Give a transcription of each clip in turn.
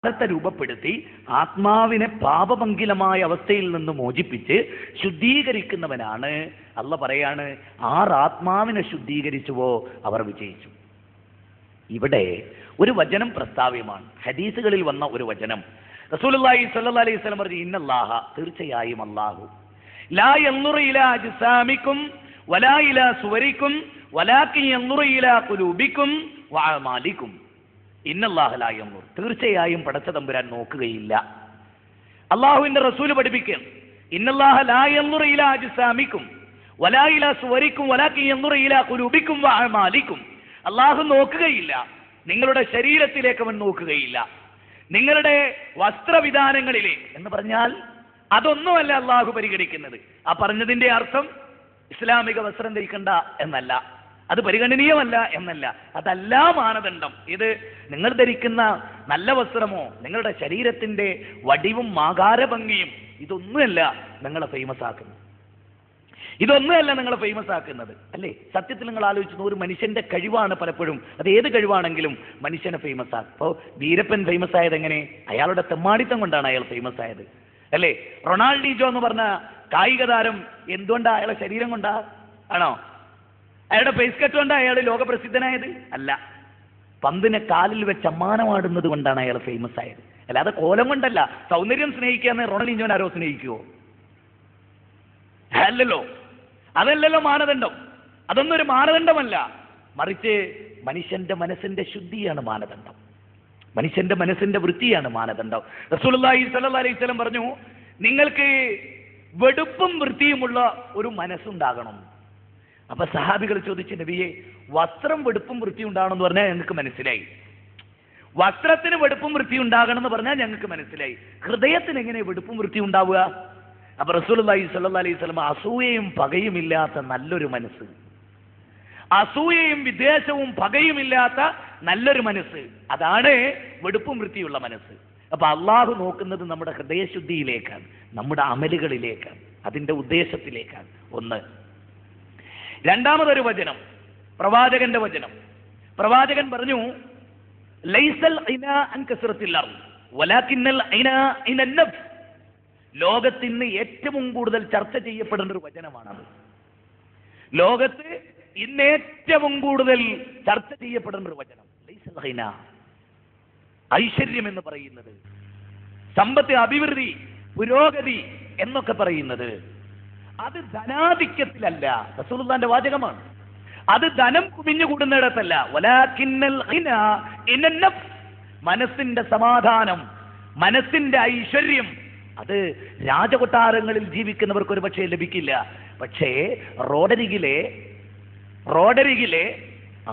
ത്തെ രൂപപ്പെടുത്തി ആത്മാവിനെ പാപമംഗിലമായ അവസ്ഥയിൽ നിന്ന് മോചിപ്പിച്ച് ശുദ്ധീകരിക്കുന്നവനാണ്. അള്ള പറയാണ്, ആത്മാവിനെ ശുദ്ധീകരിച്ചുവോ അവർ വിജയിച്ചു. ഇവിടെ ഒരു വചനം പ്രസ്താവ്യമാണ്, ഹദീസുകളിൽ വന്ന ഒരു വചനം. റസൂലുള്ളാഹി സ്വല്ലല്ലാഹി അലൈഹി വസല്ലം പറഞ്ഞു, ഇന്നല്ലാഹ, തീർച്ചയായും അല്ലാഹു, ലാ യൻദുറു ഇലാ അജ്സാമിക്കും വലാ ഇലാ സുവരിക്കും വലാകിൻ യൻദുറു ഇലാ ഖുലൂബിക്കും വഅമാലിക്കും. ഇന്നല്ലാഹ ലാ യൻദുർ, തീർച്ചയായും പടച്ച തമ്പുരാൻ നോക്കുകയില്ല. അല്ലാഹുവിന്റെ റസൂൽ പഠിപ്പിക്കുകയാണ്, ഇന്നല്ലാഹ ലാ യൻദുറു ഇലാ അജ്സാമിക്കും വലാ ഇലാ സുവരിക്കും വലാകിൻ യൻദുറു ഇലാ ഖുലൂബിക്കും വഅമാലിക്കും. അല്ലാഹു നോക്കുകയില്ല, നിങ്ങളുടെ ശരീരത്തിലേക്ക് അവൻ നോക്കുകയില്ല, നിങ്ങളുടെ വസ്ത്രവിധാനങ്ങളിലേക്ക് എന്ന് പറഞ്ഞാൽ അതൊന്നുമല്ല അള്ളാഹു പരിഗണിക്കുന്നത്. ആ പറഞ്ഞതിന്റെ അർത്ഥം ഇസ്ലാമിക വസ്ത്രം ധരിക്കണ്ട എന്നല്ല, അത് പരിഗണനീയമല്ല എന്നല്ല, അതല്ല മാനദണ്ഡം. ഇത് നിങ്ങൾ ധരിക്കുന്ന നല്ല വസ്ത്രമോ നിങ്ങളുടെ ശരീരത്തിന്റെ വടിവും ആകാരഭംഗിയും ഇതൊന്നുമല്ല നിങ്ങളെ ഫേമസ് ആക്കുന്നത്, ഇതൊന്നുമല്ല നിങ്ങളെ ഫേമസ് ആക്കുന്നത്. അല്ലേ? സത്യത്തിൽ നിങ്ങൾ ആലോചിച്ചു, ഒരു മനുഷ്യന്റെ കഴിവാണ് പലപ്പോഴും, അത് ഏത് കഴിവാണെങ്കിലും മനുഷ്യനെ ഫേമസ് ആക്കും. ഇപ്പോൾ വീരപ്പൻ ഫേമസ് ആയത് എങ്ങനെ? അയാളുടെ തെമ്മാടിത്തം കൊണ്ടാണ് അയാൾ ഫേമസ് ആയത്. അല്ലേ? റൊണാൾഡീജോ എന്ന് പറഞ്ഞ കായിക താരം എന്തുകൊണ്ടാ? അയാളെ ശരീരം കൊണ്ടാ? ആണോ? അയാളുടെ ഫേസ് കട്ട് കൊണ്ടാ അയാൾ ലോകപ്രസിദ്ധനായത്? അല്ല, പന്തിനെ കാലിൽ വെച്ച് അമ്മാനമാടുന്നത് കൊണ്ടാണ് അയാൾ ഫേമസ് ആയത്, അല്ലാതെ കോലം കൊണ്ടല്ല. സൗന്ദര്യം സ്നേഹിക്കാന്ന് റൊണാൾഡീജോനെ ആരോ സ്നേഹിക്കുവോ? അല്ലല്ലോ, അതല്ലല്ലോ മാനദണ്ഡം. അതൊന്നും ഒരു മാനദണ്ഡമല്ല, മറിച്ച് മനുഷ്യന്റെ മനസ്സിന്റെ ശുദ്ധിയാണ് മാനദണ്ഡം, മനുഷ്യന്റെ മനസ്സിന്റെ വൃത്തിയാണ് മാനദണ്ഡം. റസൂലുള്ളാഹി സ്വല്ലല്ലാഹി അലൈഹി വസല്ലം പറഞ്ഞു, നിങ്ങൾക്ക് വെടുപ്പും വൃത്തിയുമുള്ള ഒരു മനസ്സുണ്ടാകണം. അപ്പൊ സഹാബികൾ ചോദിച്ചു, നബിയെ, വസ്ത്രം വെടുപ്പും വൃത്തി ഉണ്ടാകണമെന്ന് പറഞ്ഞാൽ ഞങ്ങൾക്ക് മനസ്സിലായി, വസ്ത്രത്തിന് വെടുപ്പും വൃത്തി ഉണ്ടാകണം എന്ന് പറഞ്ഞാൽ ഞങ്ങൾക്ക് മനസ്സിലായി, ഹൃദയത്തിന് എങ്ങനെ വെടുപ്പും വൃത്തി ഉണ്ടാവുക? അപ്പൊ റസൂലുള്ളാഹി സ്വല്ലല്ലാഹി അലൈഹി വസല്ലം, അസൂയയും പകയുമില്ലാത്ത നല്ലൊരു മനസ്സ്, അസൂയയും വിദ്വേഷവും പകയുമില്ലാത്ത നല്ലൊരു മനസ്സ്, അതാണ് വെടുപ്പും വൃത്തിയുള്ള മനസ്സ്. അപ്പൊ അള്ളാഹു നോക്കുന്നത് നമ്മുടെ ഹൃദയശുദ്ധിയിലേക്കാണ്, നമ്മുടെ അമലുകളിലേക്കാണ്, അതിന്റെ ഉദ്ദേശത്തിലേക്കാണ്. ഒന്ന്. രണ്ടാമതൊരു വചനം, പ്രവാചകന്റെ വചനം. പ്രവാചകൻ പറഞ്ഞു, ലൈസൽ ഇനാ അൻ കസ്റത്തിൽ അർദ് വലാകിന്നൽ ഇനാ ഇനൻ നഫ്സ്. ലോകത്തിന് ഏറ്റവും കൂടുതൽ ചർച്ച ചെയ്യപ്പെടുന്ന ഒരു വചനമാണത്. ലോകത്ത് ഇന്ന് ഏറ്റവും കൂടുതൽ ചർച്ച ചെയ്യപ്പെടുന്ന ഒരു വചനം. ലൈസൽ ഹിന, ഐശ്വര്യം എന്ന് പറയുന്നത്, സമ്പത്ത്, അഭിവൃദ്ധി, പുരോഗതി എന്നൊക്കെ പറയുന്നത് അത് ധനാധിക്യത്തിലല്ല, റസൂലുള്ളാഹിന്റെ വാചകമാണ്. അത് ധനം കുമിഞ്ഞുകൂടുന്നിടത്തല്ല. വലാകിന്നൽ ഹിന ഇനൻ നഫ്സ്, മനസ്സിന്റെ സമാധാനം, മനസ്സിന്റെ ഐശ്വര്യം അത് രാജകൊട്ടാരങ്ങളിൽ ജീവിക്കുന്നവർക്ക് ഒരു പക്ഷേ ലഭിക്കില്ല. പക്ഷേ റോഡരികിലെ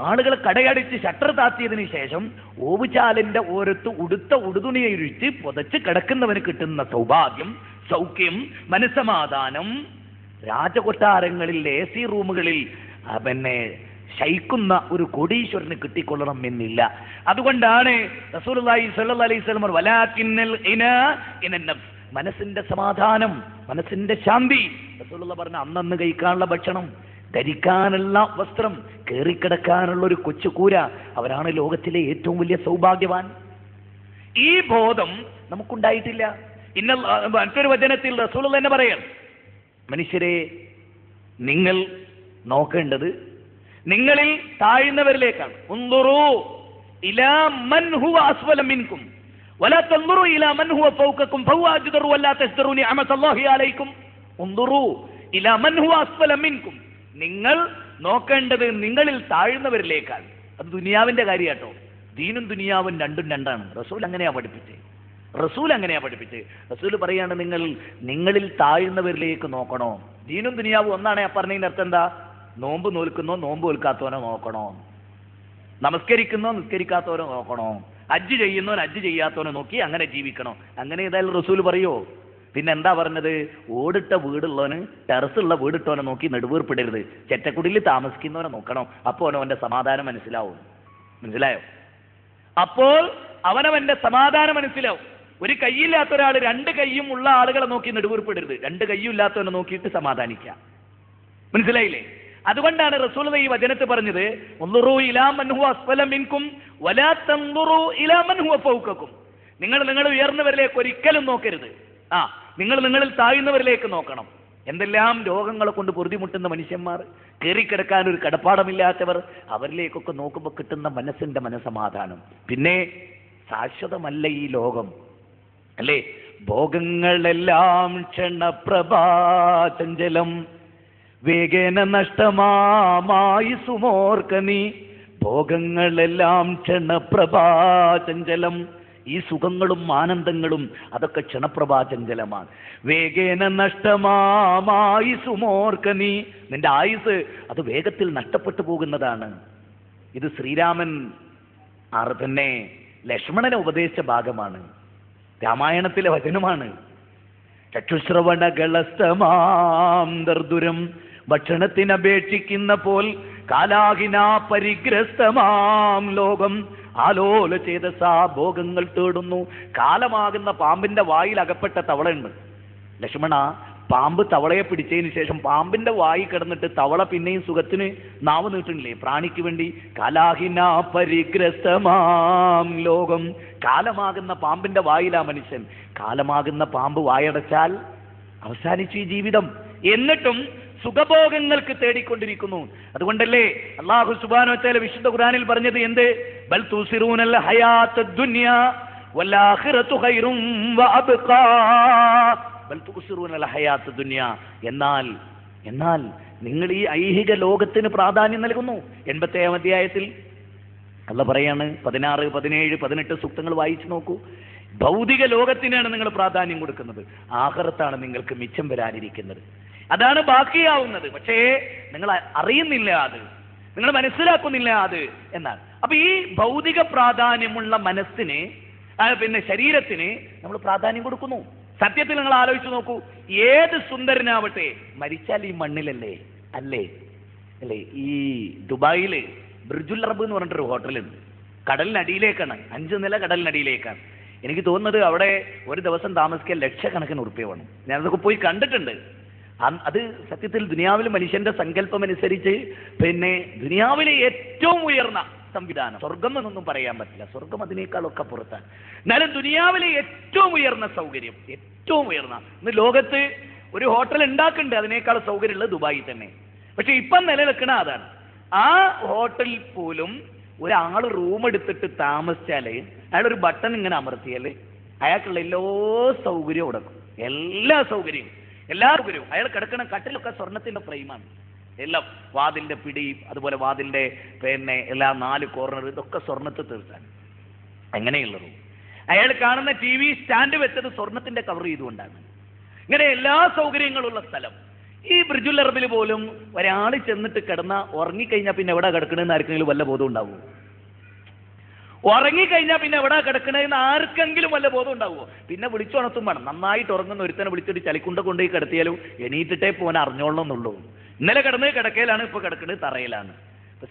ആളുകൾ കടയടിച്ച് ഷട്ടർ താത്തിയതിനു ശേഷം ഓവുചാലിന്റെ ഓരത്ത് ഉടുത്ത ഉടുതുണിയെ ഇഴിച്ച് പുതച്ച് കിടക്കുന്നവന് കിട്ടുന്ന സൗഭാഗ്യം, സൗഖ്യം, മനസ്സമാധാനം രാജകൊട്ടാരങ്ങളിൽ AC റൂമുകളിൽ ശയിക്കുന്ന ഒരു കോടീശ്വരന് കിട്ടിക്കൊള്ളണം എന്നില്ല. അതുകൊണ്ടാണ് റസൂലുള്ളാഹി സ്വല്ലല്ലാഹി അലൈഹി വസല്ലം വലാകിന്നൽ ഇനാ ഇനൻ നഫ്സ്, മനസ്സിന്റെ സമാധാനം, മനസ്സിന്റെ ശാന്തി. റസൂലുള്ളാഹി പറഞ്ഞ അന്നന്ന് കഴിക്കാനുള്ള ഭക്ഷണം, ധരിക്കാനുള്ള വസ്ത്രം, കയറിക്കിടക്കാനുള്ള ഒരു കൊച്ചുകൂര, അവരാണ് ലോകത്തിലെ ഏറ്റവും വലിയ സൗഭാഗ്യവാൻ. ഈ ബോധം നമുക്കുണ്ടായിട്ടില്ല. മറ്റൊരു വചനത്തിൽ റസൂലുള്ളാഹി തന്നെ പറയാം, മനുഷ്യരെ, നിങ്ങൾ നോക്കേണ്ടത് നിങ്ങളിൽ താഴ്ന്നവരിലേക്കാണ്. ഉൻദുറൂ ഇലാ മൻ ഹുവ അസ്ഫല മിൻകും വലാ തൻദുറൂ ഇലാ മൻ ഹുവ ഫൗകക്കും ഫവാജ്ദറു വലാ തസ്ദറൂ നിഅമതല്ലാഹി അലൈക്കും. ഉൻദുറൂ ഇലാ മൻ ഹുവ അസ്ഫല മിൻകും, നിങ്ങൾ നോക്കേണ്ടത് നിങ്ങളിൽ താഴ്ന്നവരിലേക്കാണ്. അത് ദുനിയാവിന്റെ കാര്യാട്ടോ. ദീനും ദുനിയാവും രണ്ടും രണ്ടാണ്. റസൂൽ അങ്ങനെയാ പഠിപ്പിച്ചത്. റസൂൽ പറയാണ്, നിങ്ങളിൽ താഴ്ന്നവരിലേക്ക് നോക്കണോ. ദീനും ദുനിയാവും ഒന്നാണ്. പറഞ്ഞതിന്റെ അർത്ഥം എന്താ? നോമ്പ് നോൽക്കുന്നോ നോമ്പ് നോൽക്കാത്തവനോ നോക്കണോ, നമസ്കരിക്കുന്നോ നിസ്കരിക്കാത്തവനോ നോക്കണോ, ഹജ്ജ് ചെയ്യുന്നോ ഹജ്ജ് ചെയ്യാത്തവനോ നോക്കി അങ്ങനെ ജീവിക്കണോ. അങ്ങനെ ഏതായാലും റസൂൽ പറയോ? പിന്നെ എന്താ പറഞ്ഞത്? ഓടിട്ട വീടുള്ളവന്, ടെറസുള്ള വീടിട്ടവനെ നോക്കി നെടുവീർപ്പിടരുത്, ചെറ്റക്കുടിയിൽ താമസിക്കുന്നവനെ നോക്കണം. അപ്പോൾ അവന്റെ സമാധാനം മനസ്സിലായോ? അപ്പോൾ അവനവന്റെ സമാധാനം മനസ്സിലാവും. ഒരു കൈയില്ലാത്ത ഒരാൾ രണ്ട് കൈയും ഉള്ള ആളുകളെ നോക്കി നെടുവീർപ്പിടരുത്, രണ്ട് കൈയും ഇല്ലാത്തവനെ നോക്കിയിട്ട് സമാധാനിക്കാം. മനസ്സിലായില്ലേ? അതുകൊണ്ടാണ് റസൂലുള്ളാഹി ഈ വചനത്തെ പറഞ്ഞത്, ഉൻദുറൂ ഇലാ മൻ ഹുവ അസ്ഫല മിൻകും വലാ തൻദുറൂ ഇലാ മൻ ഹുവ ഫൗകക്കും. നിങ്ങൾ ഉയർന്നവരിലേക്ക് ഒരിക്കലും നോക്കരുത്. നിങ്ങൾ നിങ്ങളിൽ താഴ്ന്നവരിലേക്ക് നോക്കണം. എന്തെല്ലാം രോഗങ്ങളെ കൊണ്ട് പൊറുതിമുട്ടുന്ന മനുഷ്യന്മാർ, കയറിക്കിടക്കാൻ ഒരു കടപ്പാടമില്ലാത്തവർ, അവരിലേക്കൊക്കെ നോക്കുമ്പോൾ കിട്ടുന്ന മനസ്സിന്റെ മനസമാധാനം. പിന്നെ ശാശ്വതമല്ല ഈ ലോകം, അല്ലേ? ഭോഗങ്ങളെല്ലാം ക്ഷണപ്രഭാചഞ്ചലം, വേഗേന നഷ്ടമായി സുമോർക്ക നീ. ഭോഗങ്ങളെല്ലാം ക്ഷണപ്രഭാചഞ്ചലം, ഈ സുഖങ്ങളും ആനന്ദങ്ങളും അതൊക്കെ ക്ഷണപ്രഭാചഞ്ചലമാണ്. വേഗേന നഷ്ടമായി സുമോർക്ക നീ, നിന്റെ ആയുസ് അത് വേഗത്തിൽ നഷ്ടപ്പെട്ടു പോകുന്നതാണ്. ഇത് ശ്രീരാമൻ പിന്നെ ലക്ഷ്മണനെ ഉപദേശിച്ച ഭാഗമാണ്, രാമായണത്തിലെ വചനമാണ്. ചക്ഷുശ്രവണകളസ്തമാം ദർദുരം, ഭക്ഷണത്തിനപേക്ഷിക്കുന്ന പോൽ കാലാഹിനാ പരിഗ്രസ്തമാം ലോകം. ആലോല ചേതസാ ഭോഗങ്ങൾ തേടുന്നു. കാലമാകുന്ന പാമ്പിന്റെ വായിൽ അകപ്പെട്ട തവളയുണ്ട്. ലക്ഷ്മണ, പാമ്പ് തവളയെ പിടിച്ചതിന് ശേഷം പാമ്പിന്റെ വായി കിടന്നിട്ട് തവള പിന്നെയും സുഖത്തിന് നാവ് നീട്ടുന്നില്ലേ പ്രാണിക്ക് വേണ്ടി? കാലാഹിന പരിഗ്രസ്തമാം ലോകം, കാലമാകുന്ന പാമ്പിന്റെ വായിലാ മനുഷ്യൻ. കാലമാകുന്ന പാമ്പ് വായടച്ചാൽ അവസാനിച്ചു ഈ ജീവിതം. എന്നിട്ടും സുഖഭോഗങ്ങൾക്ക് തേടിക്കൊണ്ടിരിക്കുന്നു. അതുകൊണ്ടല്ലേ അല്ലാഹു സുബ്ഹാനഹു വ തആല വിശുദ്ധ ഖുർആനിൽ പറഞ്ഞത് എന്ത്? ബൽ തുസിറൂനൽ ഹയാത്തദ് ദുനിയ വൽ ആഖിറതു ഖൈറും വ അബ്ഖാ. ബൽ തുസിറൂനൽ ഹയാത്തദ് ദുനിയ, എന്നാൽ നിങ്ങൾ ഈ ഐഹിക ലോകത്തിന് പ്രാധാന്യം നൽകുന്നു. 87 അധ്യായത്തിൽ അല്ലാഹു പറയാണ്, 16, 17, 18 സൂക്തങ്ങൾ വായിച്ചു നോക്കൂ. ഭൗതിക ലോകത്തിനാണ് നിങ്ങൾ പ്രാധാന്യം കൊടുക്കുന്നത്, ആഖിറത്താണ് നിങ്ങൾക്ക് മിച്ചം വരാനിരിക്കുന്നത്, അതാണ് ബാക്കിയാവുന്നത്. പക്ഷേ നിങ്ങൾ അറിയുന്നില്ല, അത് നിങ്ങൾ മനസ്സിലാക്കുന്നില്ല അത് എന്നാണ്. അപ്പൊ ഈ ഭൗതിക പ്രാധാന്യമുള്ള മനസ്സിന്, പിന്നെ ശരീരത്തിന് നമ്മൾ പ്രാധാന്യം കൊടുക്കുന്നു. സത്യത്തിൽ നിങ്ങൾ ആലോചിച്ച് നോക്കൂ, ഏത് സുന്ദരനാവട്ടെ മരിച്ചാൽ ഈ മണ്ണിലല്ലേ, അല്ലേ? ഈ ദുബായില് ബ്രിജുൽ അറബ് എന്ന് പറഞ്ഞിട്ടൊരു ഹോട്ടലുണ്ട്. കടലിനടിയിലേക്കാണ്, 5 നില കടലിനടിയിലേക്കാണ്. എനിക്ക് തോന്നുന്നത് അവിടെ ഒരു ദിവസം താമസിക്കാൻ ലക്ഷക്കണക്കിന് ഉറുപ്പിക വേണം. ഞാനതൊക്കെ പോയി കണ്ടിട്ടുണ്ട്. അത് സത്യത്തിൽ ദുനിയാവിൽ മനുഷ്യന്റെ സങ്കല്പം അനുസരിച്ച് പിന്നെ ദുനിയാവിലെ ഏറ്റവും ഉയർന്ന സംവിധാനം, സ്വർഗം എന്നൊന്നും പറയാൻ പറ്റില്ല, സ്വർഗം അതിനേക്കാളൊക്കെ പുറത്താണ്. എന്നാലും ദുനിയാവിലെ ഏറ്റവും ഉയർന്ന സൗകര്യം, ഏറ്റവും ഉയർന്ന, ഇന്ന് ലോകത്ത് ഒരു ഹോട്ടൽ ഉണ്ടാക്കുന്നുണ്ട് അതിനേക്കാൾ സൗകര്യമുള്ളത് ദുബായി തന്നെ. പക്ഷെ ഇപ്പം നിലനിൽക്കണ അതാണ്. ആ ഹോട്ടലിൽ പോലും ഒരാൾ റൂം എടുത്തിട്ട് താമസിച്ചാല് അയാളൊരു ബട്ടൺ ഇങ്ങനെ അമർത്തിയാല് അയാൾക്കുള്ള എല്ലാ സൗകര്യവും കൊടുക്കും, എല്ലാ സൗകര്യവും. അയാൾ കിടക്കുന്ന കട്ടിലൊക്കെ സ്വർണത്തിന്റെ ഫ്രെയിമാണ്, എല്ലാം വാതിലിന്റെ പിടി, അതുപോലെ വാതിലിന്റെ പിന്നെ എല്ലാ 4 കോർണർ ഇതൊക്കെ സ്വർണത്തിൽ തീർച്ചാണ്. എങ്ങനെയുള്ളത്? അയാൾ കാണുന്ന TV സ്റ്റാൻഡ് വെച്ചത് സ്വർണത്തിന്റെ കവർ ചെയ്തുകൊണ്ടാണ്. ഇങ്ങനെ എല്ലാ സൗകര്യങ്ങളുള്ള സ്ഥലം. ഈ ബ്രിജുൽ അറബിൽ പോലും ഒരാൾ ചെന്നിട്ട് കിടന്ന ഉറങ്ങിക്കഴിഞ്ഞാൽ പിന്നെ എവിടെ കിടക്കണമെന്ന് ആർക്കെങ്കിലും വല്ല ബോധം ഉണ്ടാവുമോ? ഉറങ്ങിക്കഴിഞ്ഞാൽ പിന്നെ എവിടെ കിടക്കണമെന്ന് ആർക്കെങ്കിലും വല്ല ബോധം ഉണ്ടാവുമോ? പിന്നെ വിളിച്ചുണർത്തും വേണം. നന്നായിട്ട് ഉറങ്ങുന്ന ഒരുത്തനെ വിളിച്ചിട്ട് ചളിക്കുണ്ട കൊണ്ടുപോയി കിടത്തിയാലും എണീറ്റിട്ടേ പോകാൻ അറിഞ്ഞോളണമെന്നുള്ളൂ. ഇന്നലെ കിടന്നത് കിടക്കയിലാണ്, ഇപ്പോൾ കിടക്കുന്നത് തറയിലാണ്.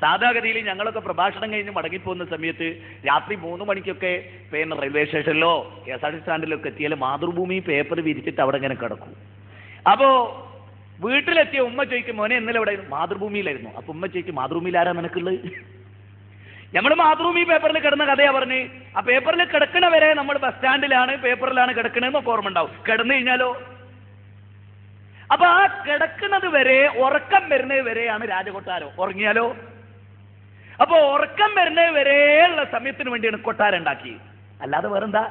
സാധാഗതിയിൽ ഞങ്ങളൊക്കെ പ്രഭാഷണം കഴിഞ്ഞ് മടങ്ങിപ്പോകുന്ന സമയത്ത് രാത്രി 3 മണിക്കൊക്കെ പിന്നെ റെയിൽവേ സ്റ്റേഷനിലോ KSRTC സ്റ്റാൻഡിലൊക്കെ എത്തിയാൽ മാതൃഭൂമി പേപ്പർ വിരിച്ചിട്ട് അവിടെ ഇങ്ങനെ കിടക്കും. അപ്പോൾ വീട്ടിലെത്തിയ ഉമ്മ ചോദിക്കും, മോനെ ഇന്നലെ എവിടെ? മാതൃഭൂമിയിലായിരുന്നു. അപ്പൊ ഉമ്മ ചോദിക്കും, മാതൃഭൂമിയിൽ ആരാ നിനക്കുള്ളത്? നമ്മൾ മാതൃഭൂമി പേപ്പറിൽ കിടന്ന കഥയാ പറഞ്ഞ്. ആ പേപ്പറിൽ കിടക്കണ വരെ നമ്മൾ ബസ് സ്റ്റാൻഡിലാണ്, പേപ്പറിലാണ് കിടക്കണെന്നൊക്കെ ഓർമ്മ ഉണ്ടാവും. കിടന്നു കഴിഞ്ഞാലോ? അപ്പൊ ആ കിടക്കുന്നത് വരെ, ഉറക്കം വരുന്നത് വരെയാണ് രാജകൊട്ടാരം. ഉറങ്ങിയാലോ? അപ്പൊ ഉറക്കം വരുന്നത് വരെയുള്ള സമയത്തിന് വേണ്ടിയാണ് കൊട്ടാരം ഉണ്ടാക്കി, അല്ലാതെ വേറെന്താ?